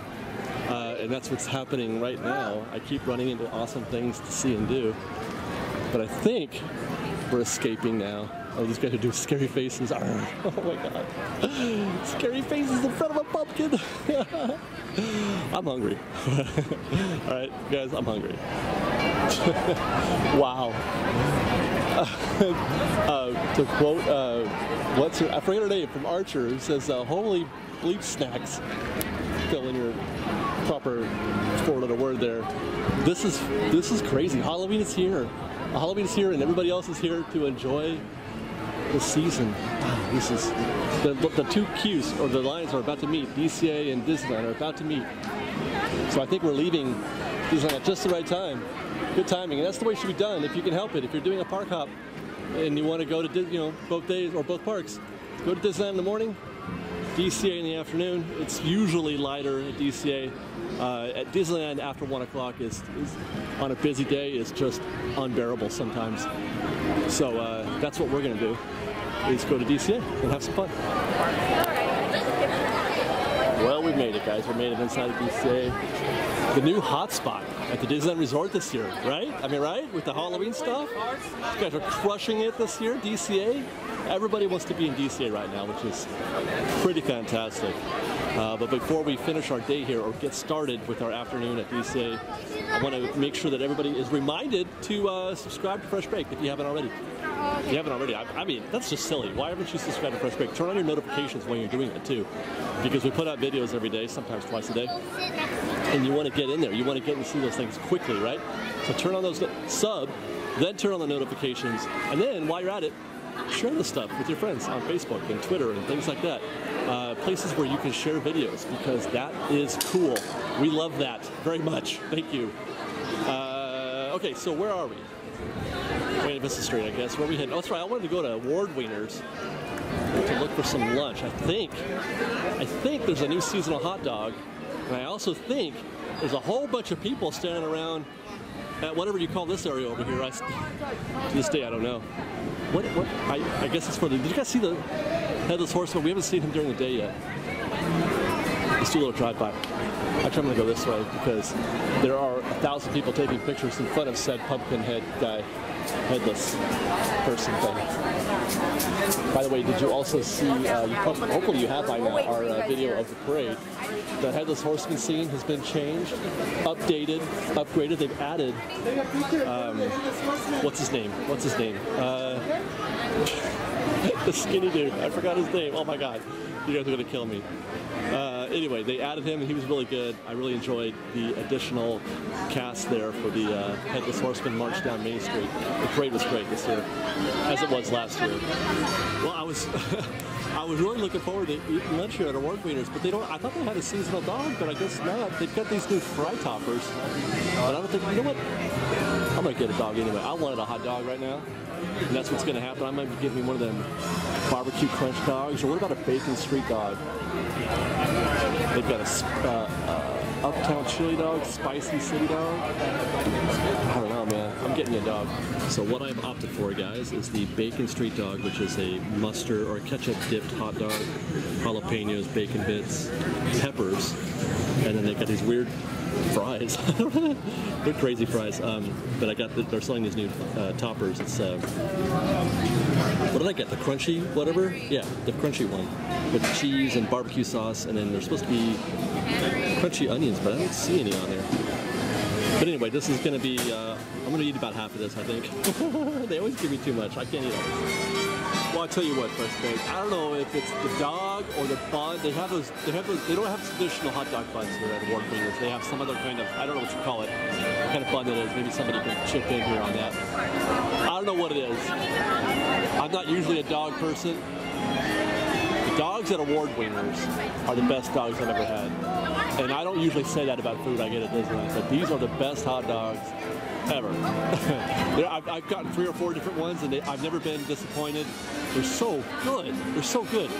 and that's what's happening right now. I keep running into awesome things to see and do, but I think we're escaping now. Oh, these guys are doing scary faces. Oh my god. Scary faces in front of a pumpkin. I'm hungry. Alright, guys, I'm hungry. Wow. To quote, I forget her name, from Archer, who says, holy bleach snacks. Fill in your proper four-letter word there. This is crazy. Halloween is here. Halloween is here, and everybody else is here to enjoy the season. Wow, this is the two queues, or the lines, are about to meet. DCA and Disneyland are about to meet. So I think we're leaving Disneyland at just the right time. Good timing, and that's the way it should be done if you can help it. If you're doing a park hop and you want to go to both days or both parks, go to Disneyland in the morning, DCA in the afternoon. It's usually lighter at DCA. At Disneyland after 1 o'clock is on a busy day is just unbearable sometimes. So that's what we're going to do, is go to DCA and have some fun. Well, we made it, guys. We made it inside of DCA. The new hotspot at the Disneyland Resort this year, right? I mean, right? With the Halloween stuff? You guys are crushing it this year, DCA. Everybody wants to be in DCA right now, which is pretty fantastic. But before we finish our day here or get started with our afternoon at DCA, I want to make sure that everybody is reminded to subscribe to Fresh Baked if you haven't already. If you haven't already, I mean, that's just silly. Why haven't you subscribed to Fresh Baked? Turn on your notifications when you're doing it too, because we put out videos every day, sometimes twice a day, and you want to get in there. You want to get and see those things quickly, right? So turn on those, sub, then turn on the notifications, and then while you're at it, share the stuff with your friends on Facebook and Twitter and things like that. Places where you can share videos, because that is cool. We love that very much. Thank you. Okay, so where are we? Buena Vista Street, I guess. Where are we heading? Oh, that's right. I wanted to go to Award Wieners to look for some lunch. I think there's a new seasonal hot dog, and I also think there's a whole bunch of people standing around at whatever you call this area over here. To this day, I don't know. What? I guess it's for the. Did you guys see the Headless Horseman? We haven't seen him during the day yet. Let's do a little drive-by. Actually, I'm going to go this way because there are 1,000 people taking pictures in front of said pumpkin head guy, headless person thing. By the way, did you also see, hopefully you have by now, our video of the parade. The Headless Horseman scene has been changed, updated, upgraded. They've added, what's his name? The skinny dude. I forgot his name. Oh my god. You guys are going to kill me. Anyway, they added him, and he was really good. I really enjoyed the additional cast there for the Headless Horseman March Down Main Street. The parade was great this year, as it was last year. Well, I was really looking forward to eating lunch here at Award Wieners, but I thought they had a seasonal dog, but I guess not. They've got these new fry toppers, but I don't think, you know what? I'm going to get a dog anyway. I wanted a hot dog right now, and that's what's going to happen. I might be giving me one of them barbecue crunch dogs, or what about a bacon street dog? They've got a uptown chili dog, spicy city dog. I don't know, man. I'm getting you a dog. So what I've opted for, guys, is the bacon street dog, which is a mustard or ketchup dipped hot dog, jalapenos, bacon bits, peppers, and then they've got these weird fries. They're crazy fries. But they're selling these new toppers. It's what did I get? The crunchy whatever? Yeah, the crunchy one with cheese and barbecue sauce, and then there's supposed to be crunchy onions, but I don't see any on there. But anyway, this is going to be, I'm going to eat about half of this, I think. They always give me too much. I can't eat all this. Well, I'll tell you what, Fresh Baked. I don't know if it's the dog or the bun. They don't have traditional hot dog buns here at Award Wieners. They have some other kind of, I don't know what you call it, what kind of bun it is. Maybe somebody can chip in here on that. I don't know what it is. I'm not usually a dog person. The dogs at Award Wieners are the best dogs I've ever had. And I don't usually say that about food I get at Disneyland, but these are the best hot dogs ever. I've gotten 3 or 4 different ones, and I've never been disappointed. They're so good. They're so good.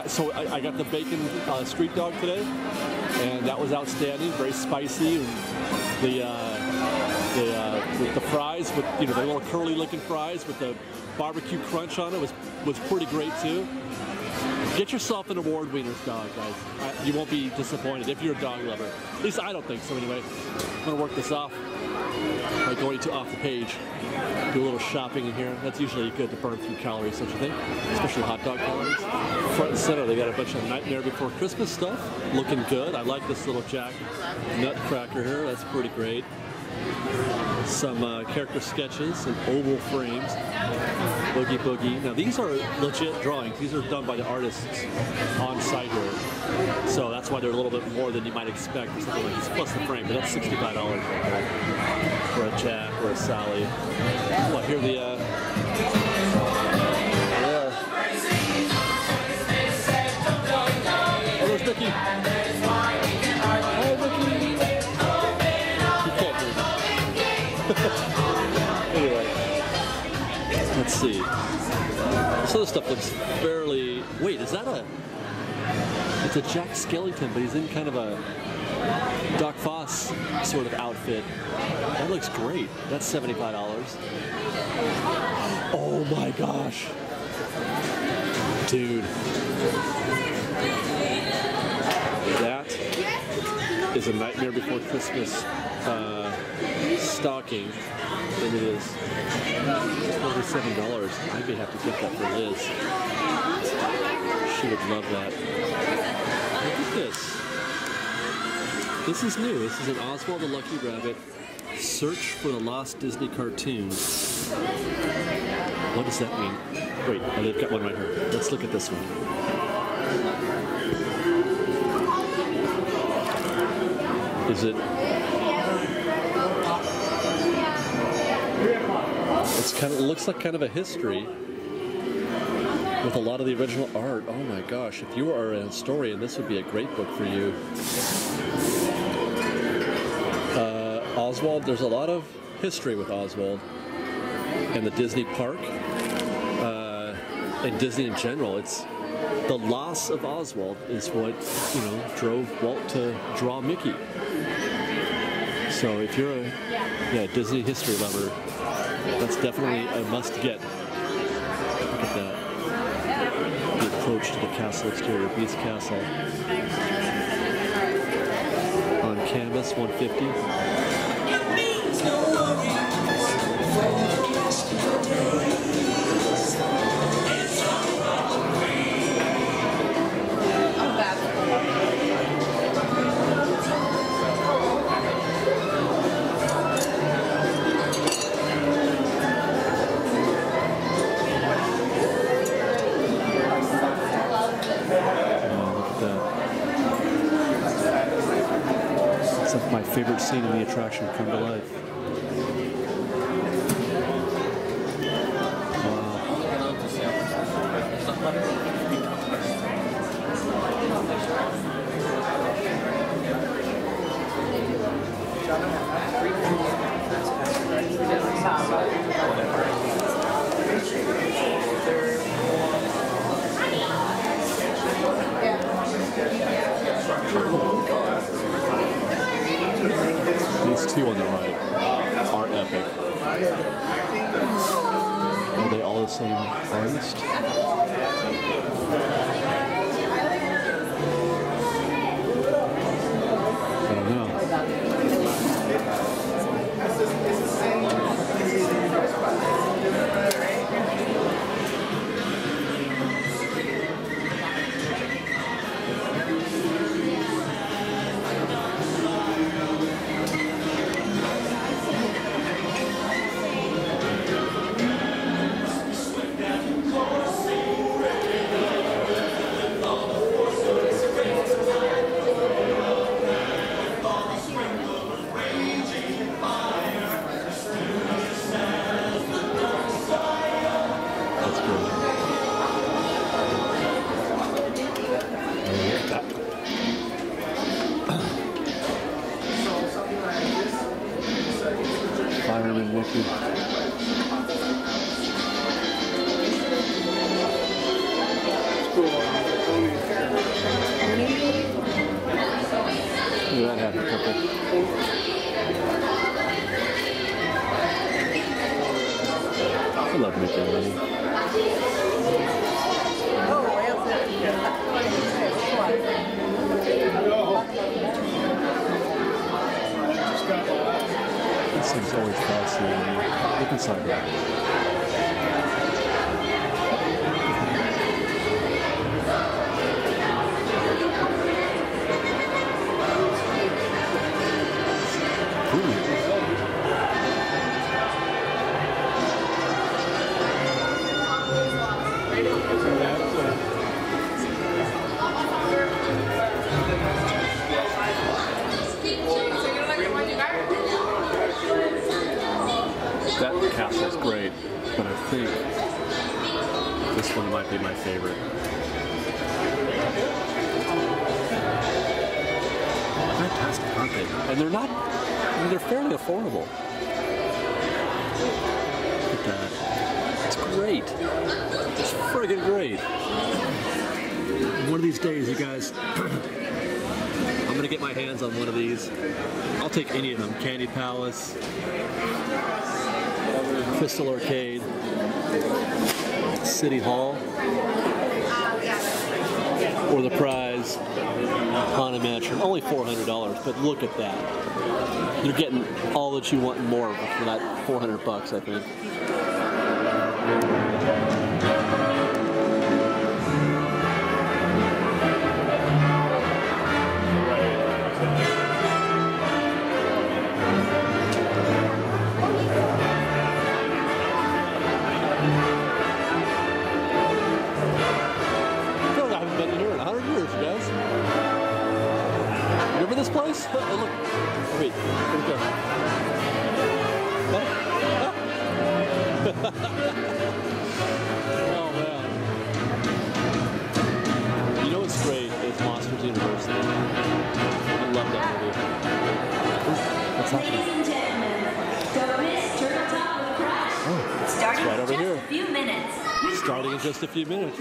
So I got the bacon street dog today, and that was outstanding. Very spicy, and the fries with the little curly looking fries with the barbecue crunch on it was pretty great too. Get yourself an award winner's dog, guys. You won't be disappointed if you're a dog lover. At least I don't think so anyway. I'm gonna work this off by going to off the page. Do a little shopping in here. That's usually good to burn through calories, don't you think? Especially hot dog calories. Front and center, they got a bunch of Nightmare Before Christmas stuff. Looking good. I like this little Jack Nutcracker here. That's pretty great. Some character sketches and oval frames. Boogie Boogie. Now these are legit drawings. These are done by the artists on site here. So that's why they're a little bit more than you might expect for something like this. Plus the frame, but that's $65 for a Jack or a Sally. Well, here the yeah. Oh, there's Mickey. Oh, Mickey. You can't do that. Anyway, let's see. This other stuff looks fairly... Wait, is that a... It's a Jack Skellington, but he's in kind of a Doc Foss sort of outfit. That looks great. That's $75. Oh my gosh. Dude. That is a Nightmare Before Christmas stocking. And it is $27. I may have to get that for Liz. She would love that. Look at this. This is new. This is an Oswald the Lucky Rabbit Search for the Lost Disney Cartoons. What does that mean? Wait, they've got one right here. Let's look at this one. Is it... It's kind of, it looks like kind of a history with a lot of the original art. Oh my gosh, if you are a historian, this would be a great book for you. Oswald, there's a lot of history with Oswald and the Disney park and Disney in general. It's the loss of Oswald is what, you know, drove Walt to draw Mickey. So if you're a Disney history lover, that's definitely a must-get. Look at that. The approach to the castle exterior, Beast Castle. On canvas, $150. My favorite scene in the attraction come to life. These two on the right are epic. Are they all the same artist? I don't know. Fireman Mickey. Look at that happy couple. I love Mickey and Minnie. Oh, always fascinating. Look inside that. That castle's great, but I think this one might be my favorite. Fantastic, aren't they? And they're not, I mean, they're fairly affordable. Look at that. It's great. It's friggin' great. One of these days, you guys, I'm gonna get my hands on one of these. I'll take any of them. Candy Palace, Crystal Arcade, City Hall, or the prize, Haunted Mansion. Only $400, but look at that. You're getting all that you want and more for that $400, I think. Place? Oh, look. Wait, where'd it go? Oh, man. You know what's great is Monsters University. I love that movie. What's happening? Ladies and gentlemen, don't miss Turtle Talk with Crash. Oh, starting right over in just here. a few minutes. Starting in just a few minutes.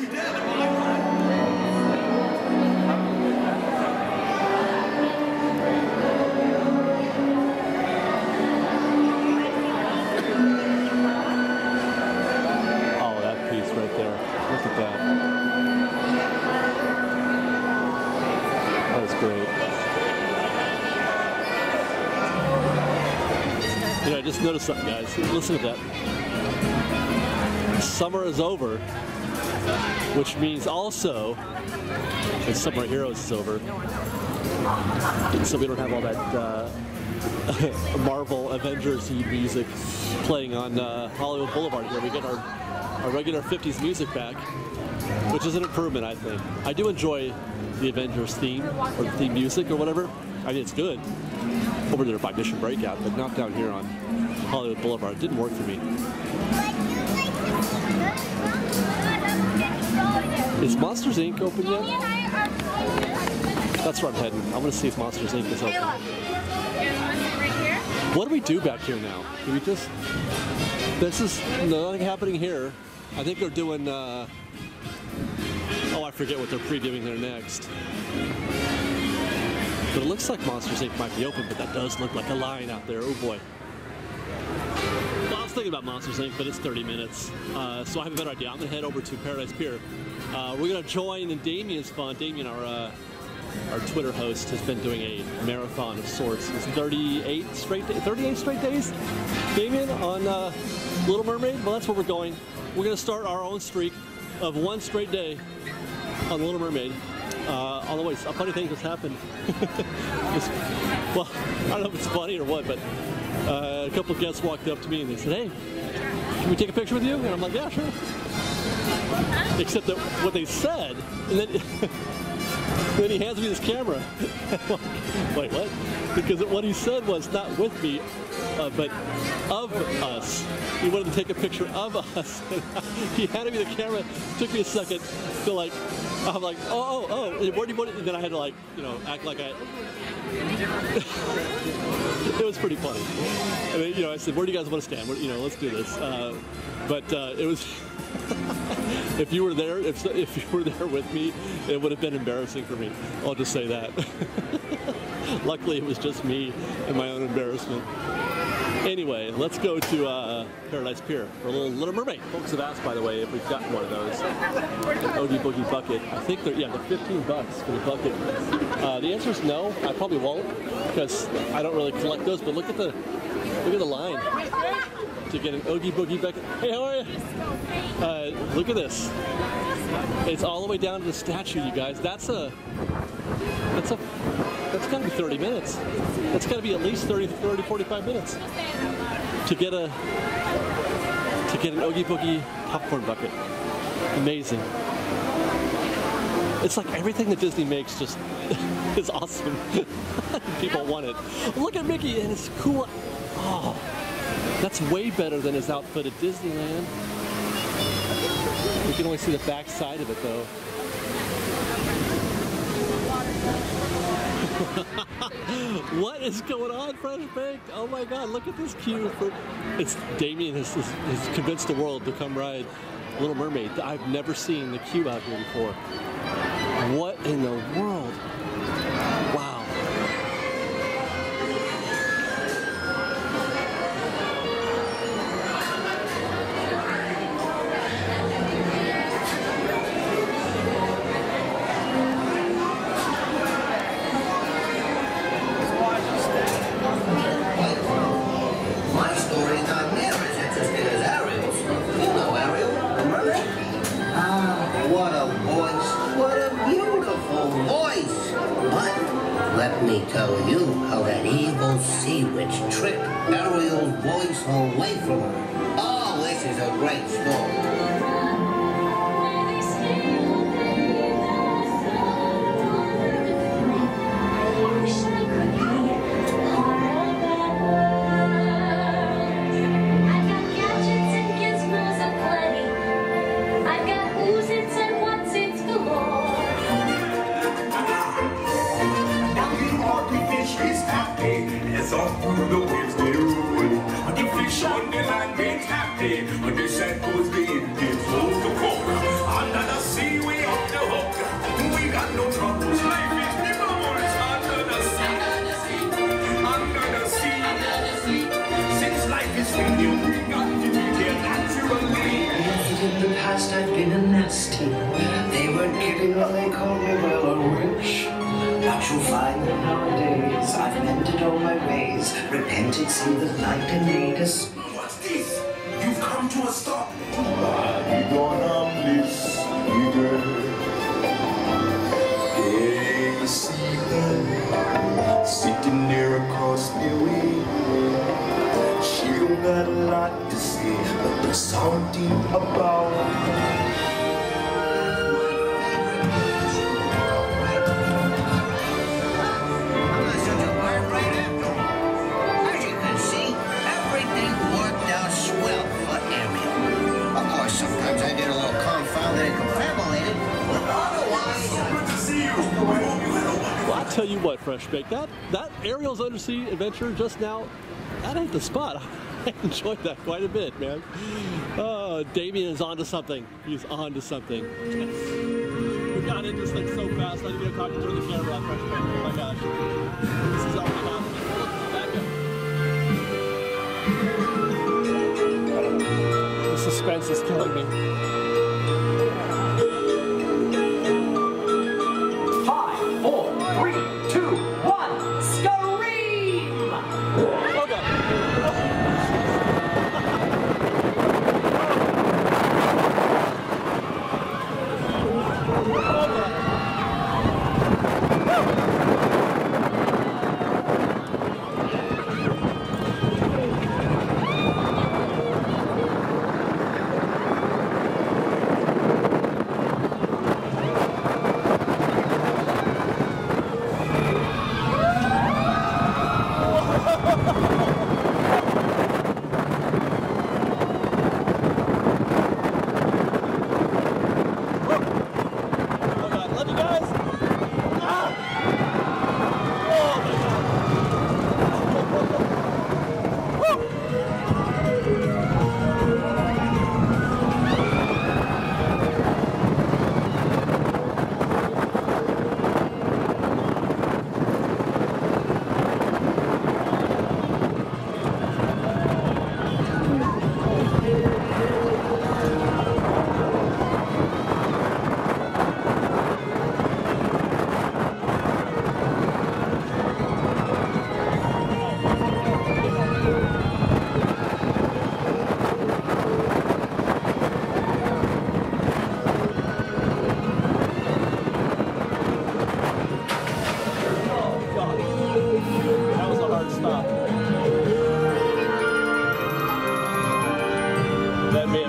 You know, I just noticed something, guys. Listen to that. Summer is over, which means also, and Summer Heroes is over, so we don't have all that Marvel Avengers music playing on Hollywood Boulevard here. We get our regular 50s music back, which is an improvement, I think. I do enjoy the Avengers theme, or the theme music, or whatever. I mean, it's good. Over there by Mission Breakout, but not down here on Hollywood Boulevard. It didn't work for me. Is Monsters Inc. open yet? That's where I'm heading. I want to see if Monsters Inc. is open. What do we do back here now? Do we just... This is nothing happening here. I think they're doing... Oh, I forget what they're previewing there next. But it looks like Monsters Inc. might be open, but that does look like a line out there. Oh boy. Well, I was thinking about Monsters Inc., but it's 30 minutes. So I have a better idea. I'm going to head over to Paradise Pier. We're going to join, and Damien's fun. Damien, our Twitter host, has been doing a marathon of sorts. It's 38 straight days, Damien, on Little Mermaid. Well, that's where we're going. We're going to start our own streak of one straight day on Little Mermaid. On the way, a funny thing just happened. Well, I don't know if it's funny or what, but a couple of guests walked up to me and they said, "Hey, can we take a picture with you?" And I'm like, "Yeah, sure." Except that what they said, and then he hands me this camera. Wait, what? Because what he said was not with me, but of us. He wanted to take a picture of us. He handed me the camera. It took me a second to like. I'm like, oh. And then I had to like, act like I. It was pretty funny. I mean, I said, "Where do you guys want to stand? Let's do this." But it was. If you were there, if you were there with me, it would have been embarrassing for me. I'll just say that. Luckily, it was just me and my own embarrassment. Anyway, let's go to Paradise Pier for a Little Mermaid. Folks have asked, by the way, if we've gotten one of those. An Oogie Boogie bucket. I think they're $15 for the bucket. The answer is no. I probably won't because I don't really collect those. But look at the Look at the line to get an Oogie Boogie bucket. Hey, how are you? Look at this. It's all the way down to the statue, you guys. That's gotta be 30 minutes. That's gotta be at least 45 minutes to get an Oogie Boogie popcorn bucket. Amazing. It's like everything that Disney makes just is awesome. People want it. Look at Mickey and his cool. Oh, that's way better than his outfit at Disneyland. You can only see the back side of it though. What is going on, Fresh Baked? Oh my God, look at this queue. It's Damien has convinced the world to come ride Little Mermaid. I've never seen the queue out here before. What in the world? Wow. My story is not near as interesting as Ariel's. You know Ariel, the mermaid? Ah, what a voice. What a beautiful voice. But let me tell you how that evil sea witch tricked Ariel's voice away from her. Oh, this is a great story. It's all through the waves they roll. The fish on the land ain't happy. When the sad goes the Indians hold the coke. Under the sea we up the hook. We got no troubles. Life is never more. It's under the sea. Under the sea. Since life is with you, we got to be here naturally. Yes, in the past I've been a nasty. They weren't kidding when they called me well a witch. But you'll find that nowadays I've mended all my ways, repented, seen the light and made us. What's this? You've come to a stop. You gonna miss me, girl. Hey, you see her sitting there across the way. She don't got a lot to say, but there's something about her. Sometimes I get a little confounded and confabulated, but otherwise, good to see you. Well, I tell you what, Fresh Baked, that Ariel's Undersea Adventure just now, that ain't the spot. I enjoyed that quite a bit, man. Damien is onto something. He's onto something. We got into this thing so fast, I didn't even talk to the camera on Fresh Baked. Oh my gosh. This is already happening. Back up. The suspense is killing me. 5, 4, 3, 2, 1, scream! Oh God.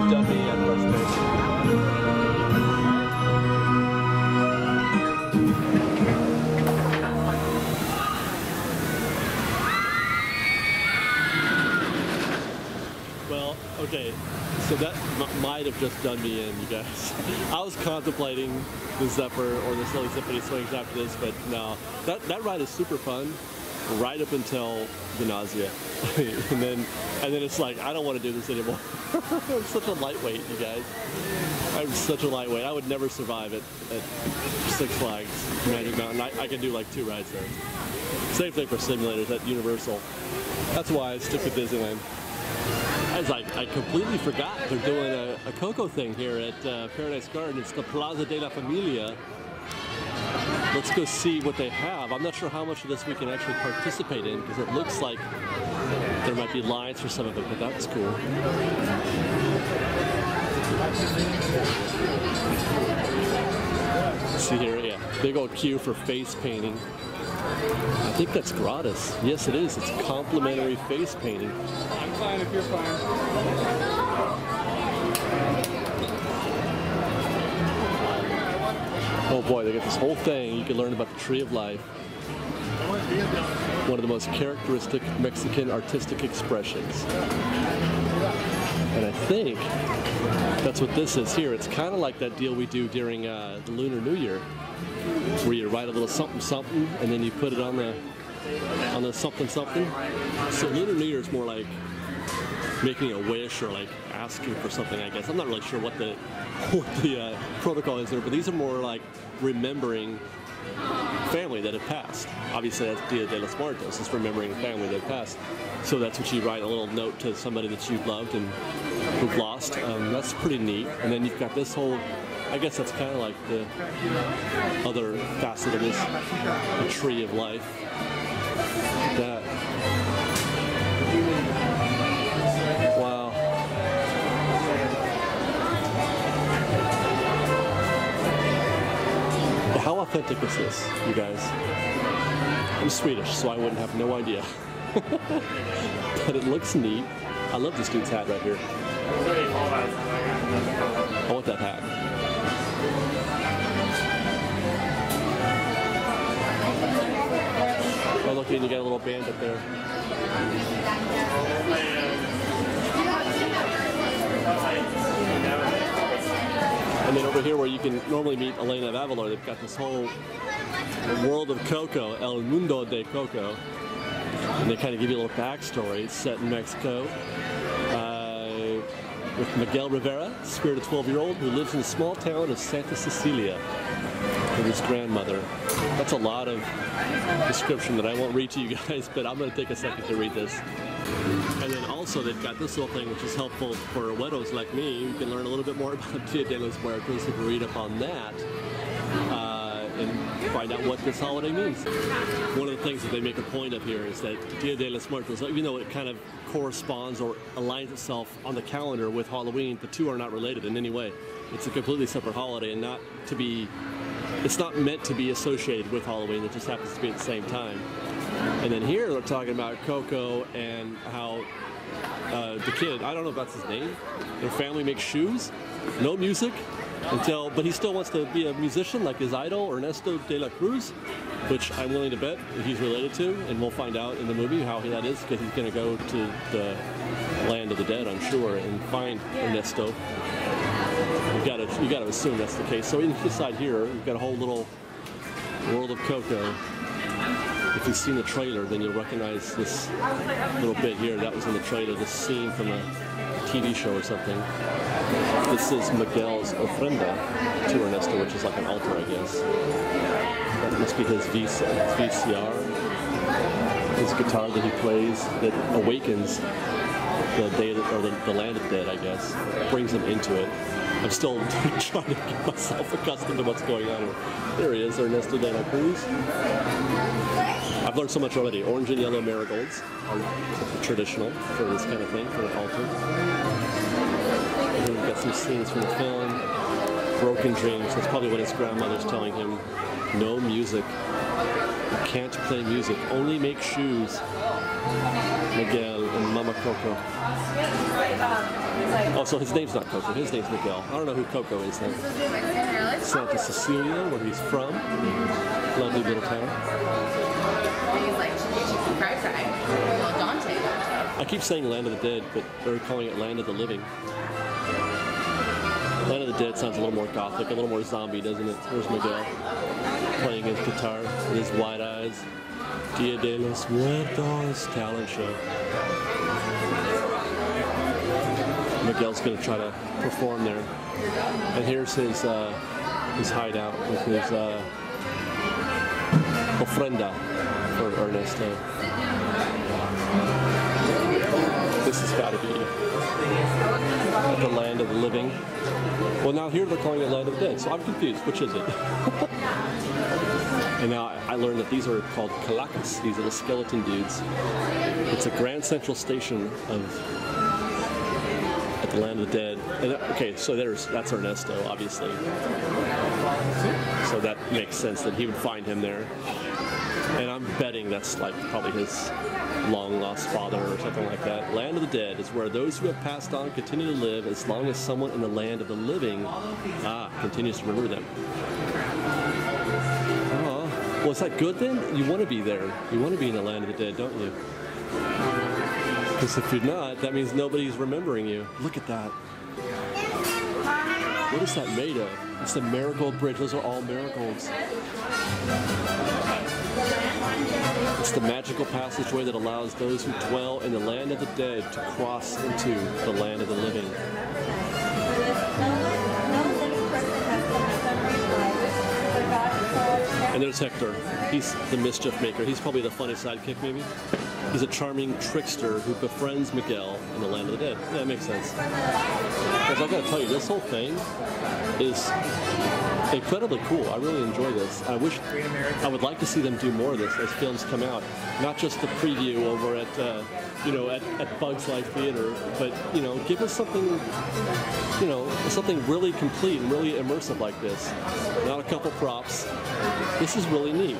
done me at West. Well, okay, so that might have just done me in, you guys. I was contemplating the Zephyr or the Silly Symphony Swings after this, but no, that ride is super fun right up until the nausea. and then it's like, I don't want to do this anymore. I'm such a lightweight, you guys. I'm such a lightweight. I would never survive at Six Flags Magic Mountain. I can do like 2 rides there. Same thing for simulators at Universal. That's why I stick with Disneyland. I completely forgot they're doing a Coco thing here at Paradise Garden. It's the Plaza de la Familia. Let's go see what they have. I'm not sure how much of this we can actually participate in because it looks like there might be lines for some of it, but that's cool. See here, yeah, big old queue for face painting. I think that's gratis. Yes, it is. It's complimentary face painting. I'm fine if you're fine. Oh boy, they got this whole thing. You can learn about the Tree of Life. One of the most characteristic Mexican artistic expressions. And I think that's what this is here. It's kind of like that deal we do during the Lunar New Year, where you write a little something something and then you put it on the something something. So Lunar New Year is more like making a wish or like asking for something, I guess. I'm not really sure what the protocol is there, but these are more like remembering family that had passed. Obviously that's Dia de los Muertos, it's remembering family that had passed. So that's what you write, a little note to somebody that you've loved and who've lost. That's pretty neat. And then you've got this whole, I guess that's kind of like the other facet of this, the Tree of Life. That. Wow. How authentic is this, you guys? I'm Swedish, so I wouldn't have no idea. But it looks neat. I love this dude's hat right here. I want that hat. Oh, look, and you got a little band up there. And then over here where you can normally meet Elena of Avalor, they've got this whole world of Coco, El Mundo de Coco. And they kind of give you a little backstory. It's set in Mexico with Miguel Rivera, spirit of 12-year-old who lives in the small town of Santa Cecilia with his grandmother. That's a lot of description that I won't read to you guys, but I'm going to take a second to read this. And then also they've got this little thing which is helpful for widows like me. You can learn a little bit more about Dia de los Muertos if you read up on that and find out what this holiday means. One of the things that they make a point of here is that Dia de los Muertos, even though it kind of corresponds or aligns itself on the calendar with Halloween, the two are not related in any way. It's a completely separate holiday and not to be, it's not meant to be associated with Halloween, it just happens to be at the same time. And then here they're talking about Coco and how the kid, I don't know if that's his name, their family makes shoes, no music, but he still wants to be a musician like his idol, Ernesto de la Cruz, which I'm willing to bet he's related to, and we'll find out in the movie how that is, because he's going to go to the land of the dead, I'm sure, and find Ernesto. You got to assume that's the case. So inside here, we've got a whole little world of Coco. If you've seen the trailer, then you'll recognize this little bit here. That was in the trailer, this scene from a TV show or something. This is Miguel's ofrenda to Ernesto, which is like an altar, I guess. That must be his VCR, his guitar that he plays that awakens the day or the land of the dead, I guess, brings him into it. I'm still trying to get myself accustomed to what's going on here. There he is, Ernesto de la Cruz. I've learned so much already. Orange and yellow marigolds are traditional for this kind of thing, for an altar. And then we've got some scenes from the film. Broken dreams. That's probably what his grandmother's telling him. No music. You can't play music. Only make shoes. Miguel and Mama Coco. Oh, so his name's not Coco. His name's Miguel. I don't know who Coco is then. Santa Cecilia, where he's from. Lovely little town. He's like cry. Well, Dante. I keep saying Land of the Dead, but they're calling it Land of the Living. Land of the Dead sounds a little more gothic, a little more zombie, doesn't it? There's Miguel playing his guitar with his wide eyes. Dia de los Muertos talent show. Miguel's going to try to perform there. And here's his hideout with his ofrenda for Ernesto. This has got to be the Land of the Living. Well, now here they're calling it Land of the Dead, so I'm confused. Which is it? And now I learned that these are called calacas. These are the skeleton dudes. It's a Grand Central Station at the Land of the Dead. And okay, so that's Ernesto, obviously. So that makes sense that he would find him there. And I'm betting that's like probably his long-lost father or something like that. Land of the Dead is where those who have passed on continue to live as long as someone in the land of the living continues to remember them. Oh, well, is that good then? You want to be there. You want to be in the land of the dead, don't you? Because if you're not, that means nobody's remembering you. Look at that. What is that made of? It's the Marigold Bridge. Those are all marigolds. It's the magical passageway that allows those who dwell in the land of the dead to cross into the land of the living. And there's Hector. He's the mischief maker. He's probably the funny sidekick, maybe. He's a charming trickster who befriends Miguel in the land of the dead. Yeah, that makes sense. Because I've got to tell you, this whole thing is incredibly cool. I really enjoy this. I would like to see them do more of this as films come out. Not just the preview over at at Bugs Life Theater, but give us something, something really complete and really immersive like this. Not a couple props. This is really neat.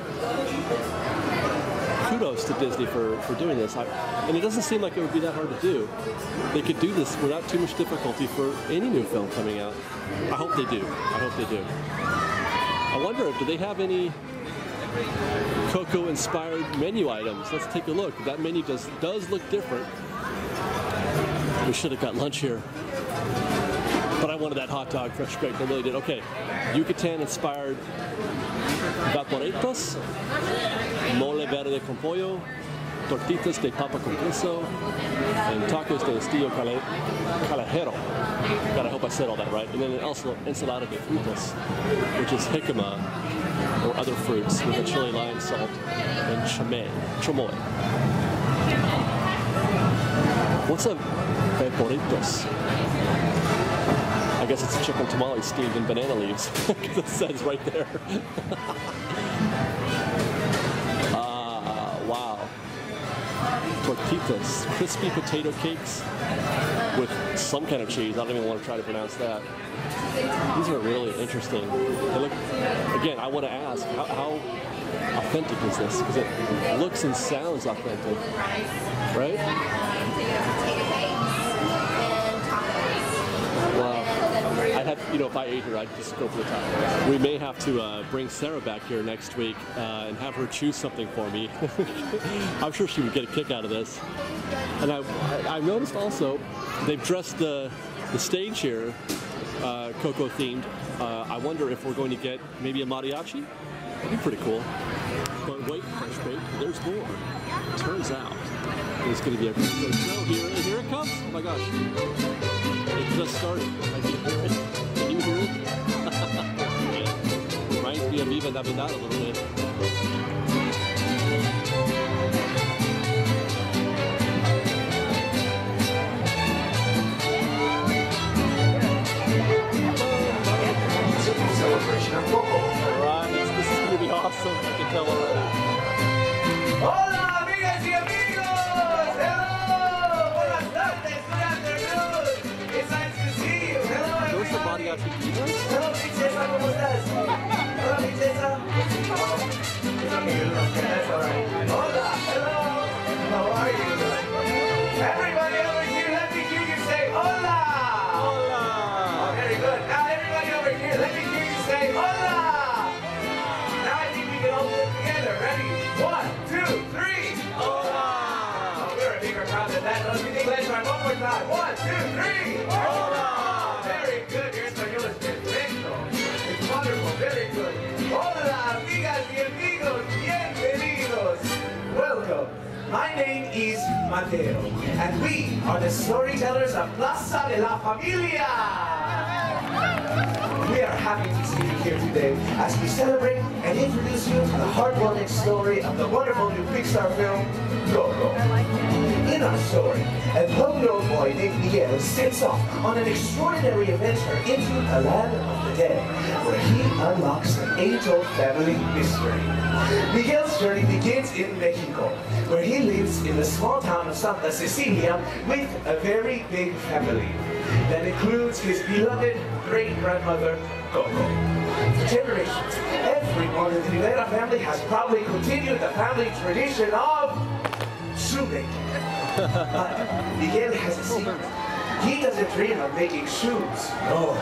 Kudos to Disney for doing this. And it doesn't seem like it would be that hard to do. They could do this without too much difficulty for any new film coming out. I hope they do. I hope they do. I wonder, do they have any Coco-inspired menu items? Let's take a look. That menu does look different. We should have got lunch here. But I wanted that hot dog, fresh baked. I really did. Okay, Yucatan-inspired vaporitos, mole verde con pollo, tortitas de papa con queso, and tacos de estilo calajero. God, I hope I said all that right. And then also ensalada de frutas, which is jicama or other fruits with a chili lime salt and chamoy. What's a vaporitos? I guess it's a chicken tamale steamed in banana leaves. It says right there. Wow. Tortitas, crispy potato cakes with some kind of cheese. I don't even want to try to pronounce that. These are really interesting. They look, again, I want to ask, how authentic is this? Because it looks and sounds authentic, right? Wow. I'd have, if I ate her, I'd just go for the top. We may have to bring Sarah back here next week and have her choose something for me. I'm sure she would get a kick out of this. And I've noticed also, they've dressed the stage here Coco themed. I wonder if we're going to get maybe a mariachi. That'd be pretty cool. But wait, fresh baked, there's more. Turns out there's going to be a Coco show here. And here it comes. Oh my gosh. It just started. I can hear it. Can you hear it? Reminds me of Viva Navidad a little bit. Celebration of Coco. Alright, this is going to be awesome. I can tell already. Hola, amigas y amigos! Hello! Buenas tardes, good afternoon! It's nice to see you. Hello, everyone! Hello, princesa, ¿cómo estás? Hola, princesa. That's all right. Hola, hello! How are you? Everybody over here, let me hear you say hola! my name is Mateo, and we are the storytellers of Plaza de la Familia. We are happy to see you here today as we celebrate and introduce you to the heartwarming story of the wonderful new Pixar film, Coco. In our story, a lone boy named Miguel sets off on an extraordinary adventure into the land of the dead, where he unlocks an age-old family mystery. Miguel's journey begins in Mexico, where he lives in the small town of Santa Cecilia with a very big family that includes his beloved great-grandmother, Coco. For generations, everyone in the Rivera family has probably continued the family tradition of shoemaking. But Miguel has a secret. He doesn't dream of making shoes. No.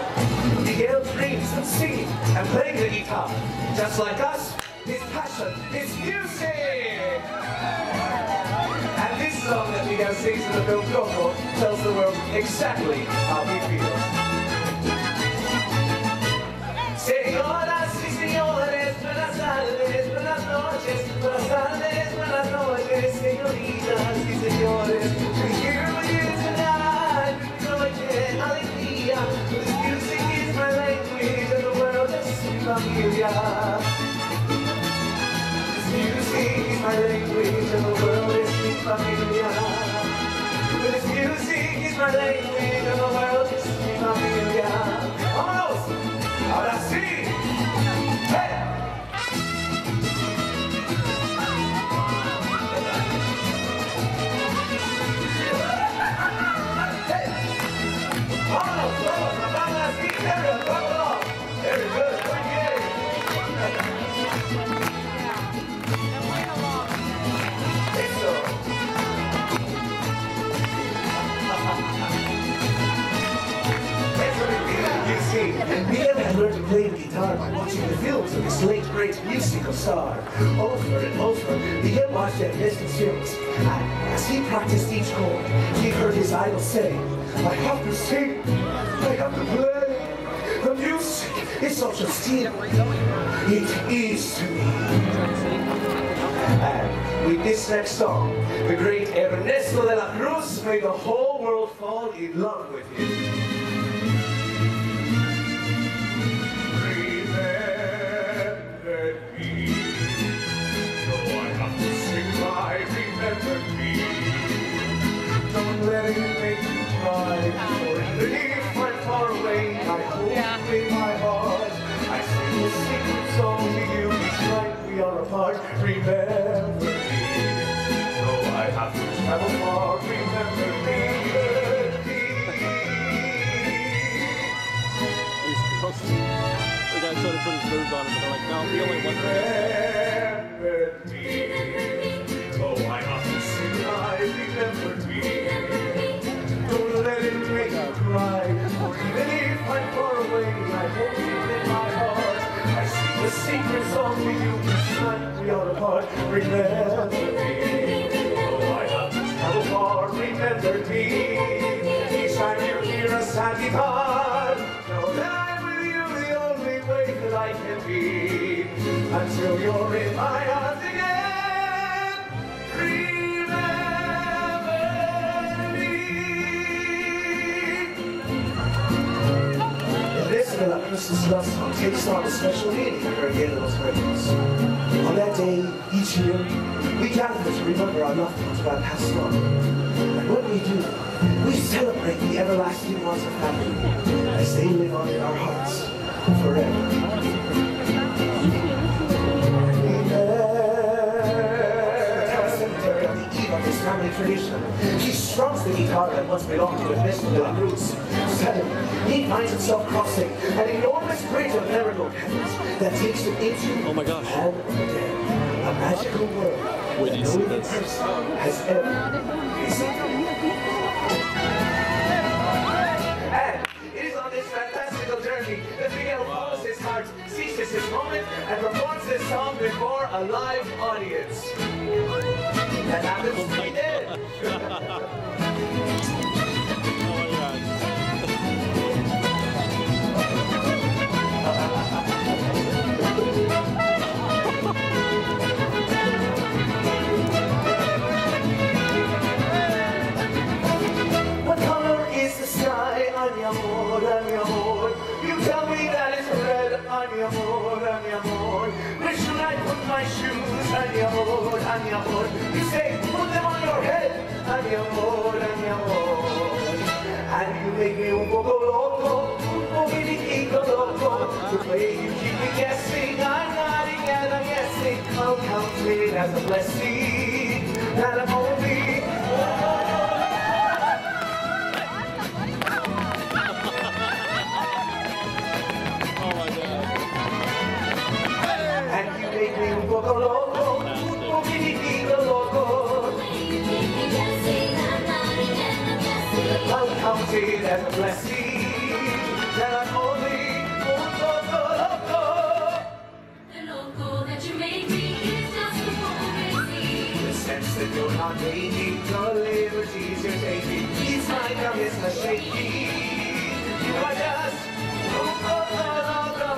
Miguel dreams of singing and playing the guitar. Just like us, his passion is music! And this song that Miguel sings in the film Coco tells the world exactly how he feels. Señoras y señores, buenas tardes, buenas noches, señoritas y señores. We're here with you tonight, with joy and alegría. This music is my language and the world is mi familia. This music is my language and the world is mi familia. This music is my language and the world is mi familia. ¡Vámonos! ¡Ahora sí! ¡Hey! ¡Vámonos! ¡Vamos! ¡Vamos así! ¡Vámonos! Very good! Muy bien! ¡Eso! You see, Miguel had learned to play the guitar by watching the films of this late great musical star. Over and over, Miguel watched their Disney films. As he practiced each chord, he heard his idol say, I have to sing, I have to play. The music is such a steal. It is to me. And with this next song, the great Ernesto de la Cruz made the whole world fall in love with him. Don't let it make you cry, or even if I'm far away, I hold you in my heart. I sing a secret song to you each night we are apart. Remember me, though I have to travel far. Remember me. The guy started putting his boots on him, and they're like, no, we only want Remember me, though I have to sing, I remember me. Don't let it make you cry, or even if I'm far away, I hold you in my heart. I sing a secret song with you each night we are apart. Remember me, though I have to travel far. Remember me, each time you hear a sad guitar. Know that I'm with you the only way that I can be, until you're in my arms again. Christmas love song takes on a special meaning for Gabriel's birthdays. On that day, each year, we gather to remember our loved ones who have passed on. And when we do, we celebrate the everlasting ones of family as they live on in our hearts forever. On the eve of his family tradition, he strums the guitar that once belonged to Ernesto de la Cruz. Suddenly, he finds himself crossing an enormous bridge of merry-go rounds that takes him into the land of the dead, a magical world that no living person has ever visited. And it is on this fantastical journey that Miguel follows his heart, seizes his moment, and performs this song before a live audience. That happens to be dead. my shoes, honey, amor, honey, amor. You say, put them on your head, honey, amor, honey, amor. And you make me un poco loco, un poquitico loco. The way you keep me guessing, I'm nodding and I'm guessing. I'll count it as a blessing that I'm only. And you make me un poco loco, un poquitico loco. I'll count it as a blessing that I'm only un poco loco. The loco that you make me is just a fantasy. The sense that you're not taking the liberties you're taking, it's like I'm just a shaky. You are just un poco loco.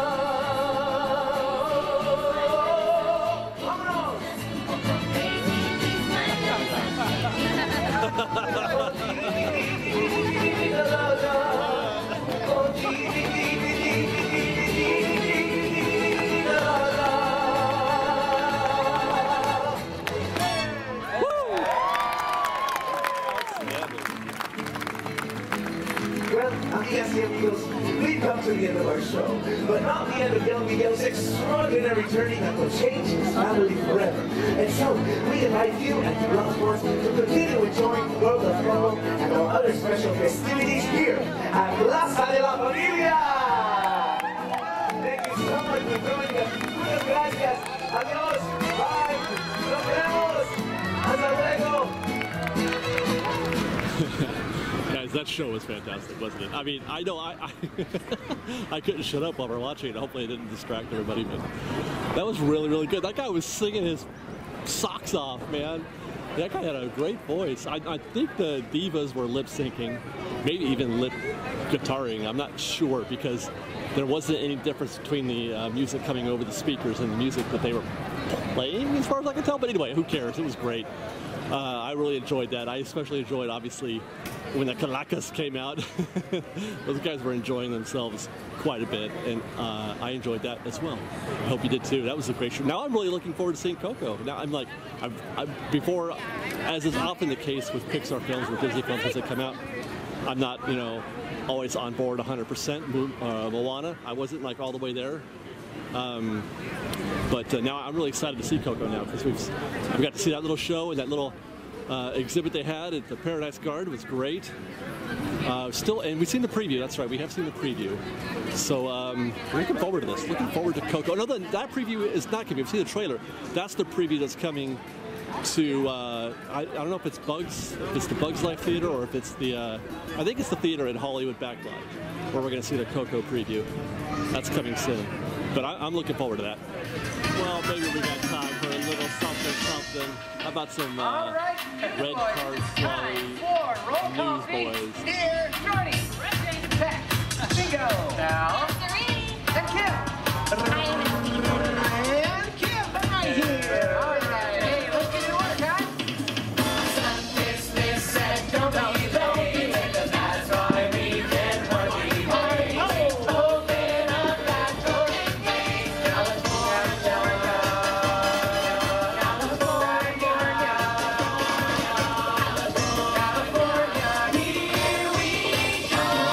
Well, yes, amigos, we've come to the end of our show, but not the end of Del Miguel's extraordinary journey that will change his family forever. And so, we invite you and your loved ones to continue enjoying the world of Coco and our other special festivities here at Plaza de la Familia. Thank you so much for joining us. Muchas gracias. Adiós. Bye. Nos vemos. Hasta luego. Guys, that show was fantastic, wasn't it? I mean, I know I couldn't shut up while we're watching it. Hopefully it didn't distract everybody, but that was really, really good. That guy was singing his socks off, man. That guy had a great voice. I think the divas were lip syncing, maybe even lip guitaring. I'm not sure because there wasn't any difference between the music coming over the speakers and the music that they were playing, as far as I can tell. But anyway, who cares? It was great. I really enjoyed that. I especially enjoyed, obviously, when the Calacas came out. Those guys were enjoying themselves quite a bit, and I enjoyed that as well. I hope you did too. That was a great show. Now I'm really looking forward to seeing Coco. Now I'm like, before, as is often the case with Pixar films or Disney films as they come out, I'm not, always on board 100%. Moana, I wasn't like all the way there. But now I'm really excited to see Coco now because we've got to see that little show and that little exhibit they had at the Paradise Garden was great. And we've seen the preview. That's right, we have seen the preview. So we're looking forward to this. Looking forward to Coco. No, that preview is not coming. We've seen the trailer. That's the preview that's coming to. I don't know if it's the Bugs Life Theater or if it's the. I think it's the theater in Hollywood Backlot where we're going to see the Coco preview. That's coming soon. But I'm looking forward to that. Well, maybe we got time for a little something. How about some red card newsboys? Here, Jordy, ready to pack. Bingo. Now, and Kim. And Kim, right here. All right, hey, let's get to work, huh? Some business said don't be late, and that's why we can hardly wait. Open up that door and wait. California, here we come.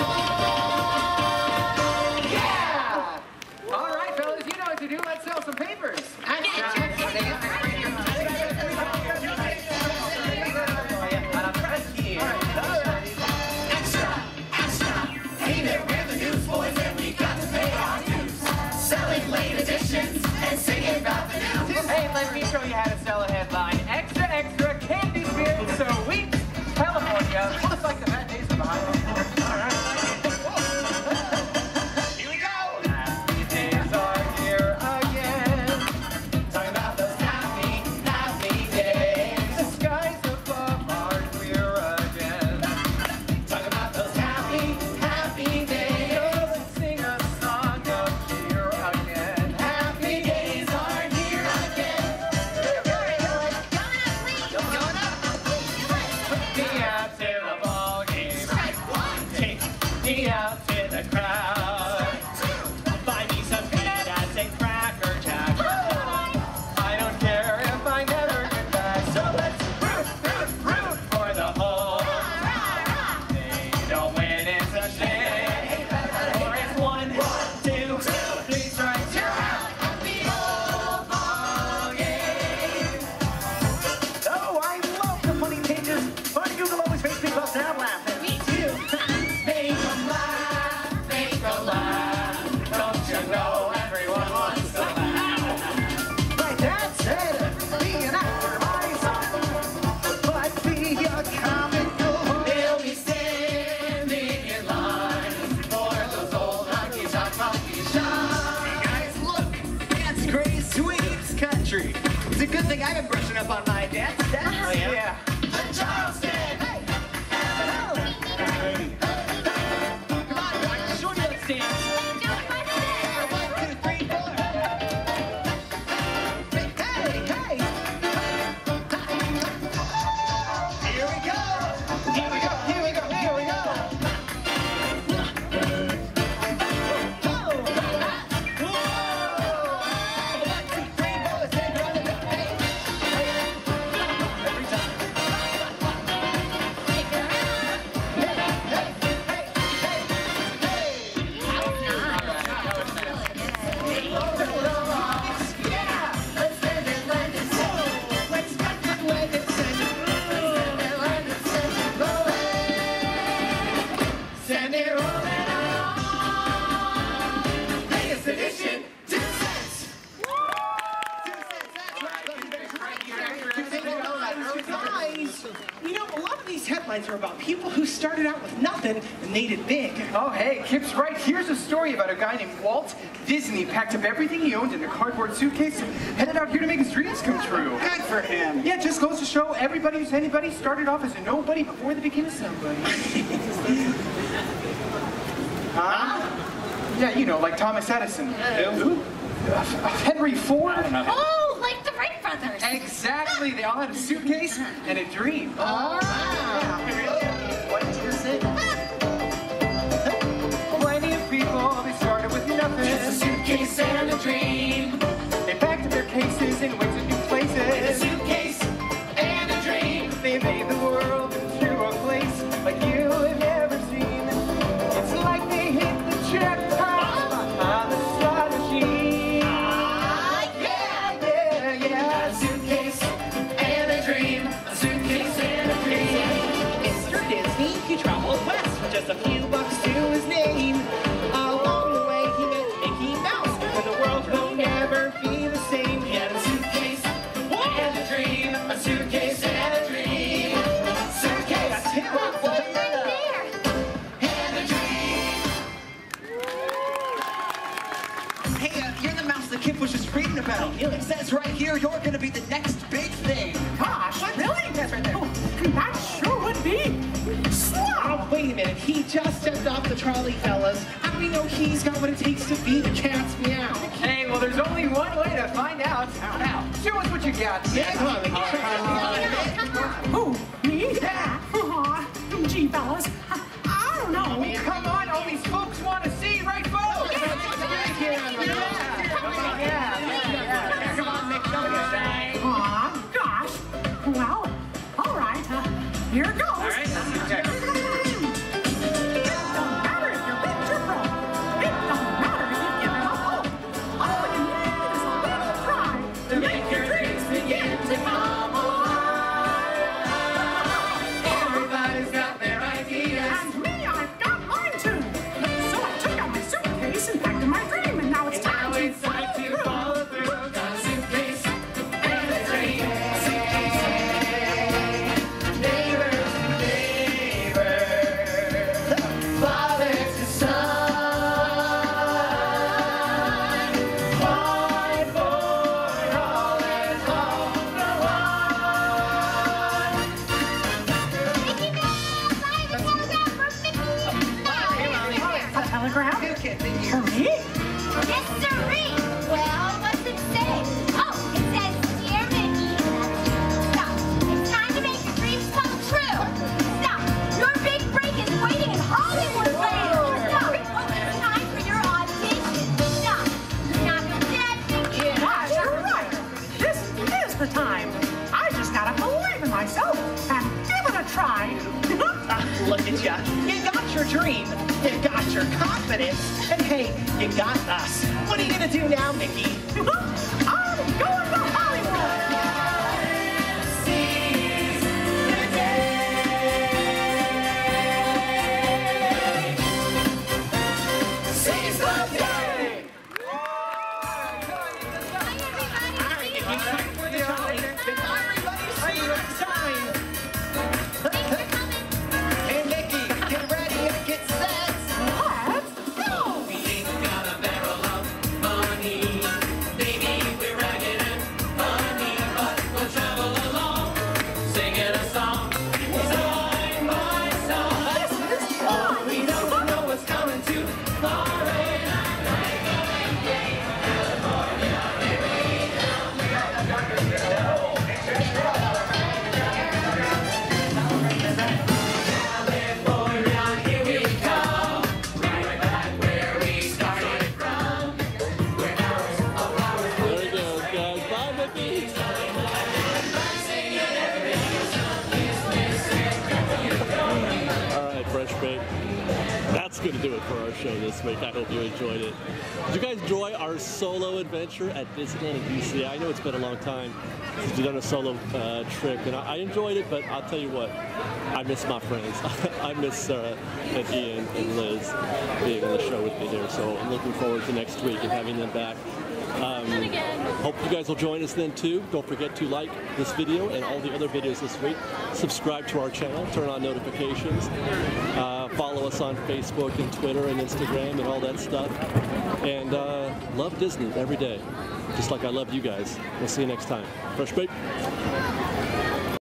Posing up on my dance step. Oh, yeah. Charleston! Hey! Hello! Come on, Dr. Shorty, let's dance. 1, 2, 3, 4. Hey, hey! Here we go! Here we go, here we go, here we go! Are about people who started out with nothing and made it big. Oh, hey, Kip's right. Here's a story about a guy named Walt Disney. Packed up everything he owned in a cardboard suitcase and headed out here to make his dreams come true. Good for him. Yeah, just goes to show everybody who's anybody started off as a nobody before they became a somebody. Huh? Yeah, you know, like Thomas Edison. Who? Henry Ford. Oh, like the Wright brothers. Exactly. They all had a suitcase and a dream. Oh. What did you say? Plenty of people, they started with nothing. Just a suitcase and a dream. They packed up their cases and went to new places. With a suitcase and a dream. They made the world into a place like you have never seen. It's like they hit the jackpot on the slot machine. Yeah, yeah, yeah. A suitcase and a dream. A suitcase and a dream. Mr. Disney, he traveled west with just a few bucks to his name. Along the way, he met Mickey Mouse, and the world will never be the same. He had a suitcase and a dream. A suitcase and a dream. Suitcase and a dream. Hey, you're the mouse that Kip was just reading about. It says right here you're going to be the next big thing. Gosh, really? That's right there. Oh, that sure would be. Oh, wait a minute. He just stepped off the trolley, fellas. How do we know he's got what it takes to be the cat's meow? Hey, well, there's only one way to find out. Now, show us what you got. Yeah, come on, Mickey. Who? Me? Yeah. Gee, fellas, I don't know. Oh, come on, all these folks want to see, right, folks? Yeah. Come on, Mick, show us that. Aw, gosh. Well, all right. Here it goes. All right, okay. It don't matter if you're rich or broke. It don't matter if you've given up hope. All you need is a little try to make your dreams begin to come alive. Everybody's got their ideas. And me, I've got mine too. So I took out my suitcase and packed in my dream, and now it's time to follow through. Follow through. Got a suitcase and a dream. Suitcase and neighbors to neighbor. Father to son. One for all and all for one. A telegram? For me? Yes, sirree. Well, what's it say? Oh, it says, Dear Mickey, stop. It's time to make your dreams come true. Stop. Your big break is waiting in Hollywood land. Stop. It's time for your audition. Stop. Stop your dead, Mickey. Gosh, you're right. This is the time. I just gotta believe in myself and give it a try. Look at ya. You got your dream. You got your confidence. And hey, you got us. What are you going to do now, Mickey? I'm going to Hollywood. Seize the day. Seize the day. Everybody see you next time. Hey, Mickey, get ready and get set. Let's go. We ain't got a barrel of money. Baby, we're ragged and going to do it for our show this week. I hope you enjoyed it. Did you guys enjoy our solo adventure at Disneyland and DC? I know it's been a long time since we've done a solo trip, and I enjoyed it, but I'll tell you what, I miss my friends. I miss Sarah and Ian and Liz being on the show with me here, so I'm looking forward to next week and having them back. Hope you guys will join us then too. Don't forget to like this video and all the other videos this week. Subscribe to our channel, turn on notifications, follow us on Facebook and Twitter and Instagram and all that stuff. And love Disney every day, just like I love you guys. We'll see you next time. Fresh Bake.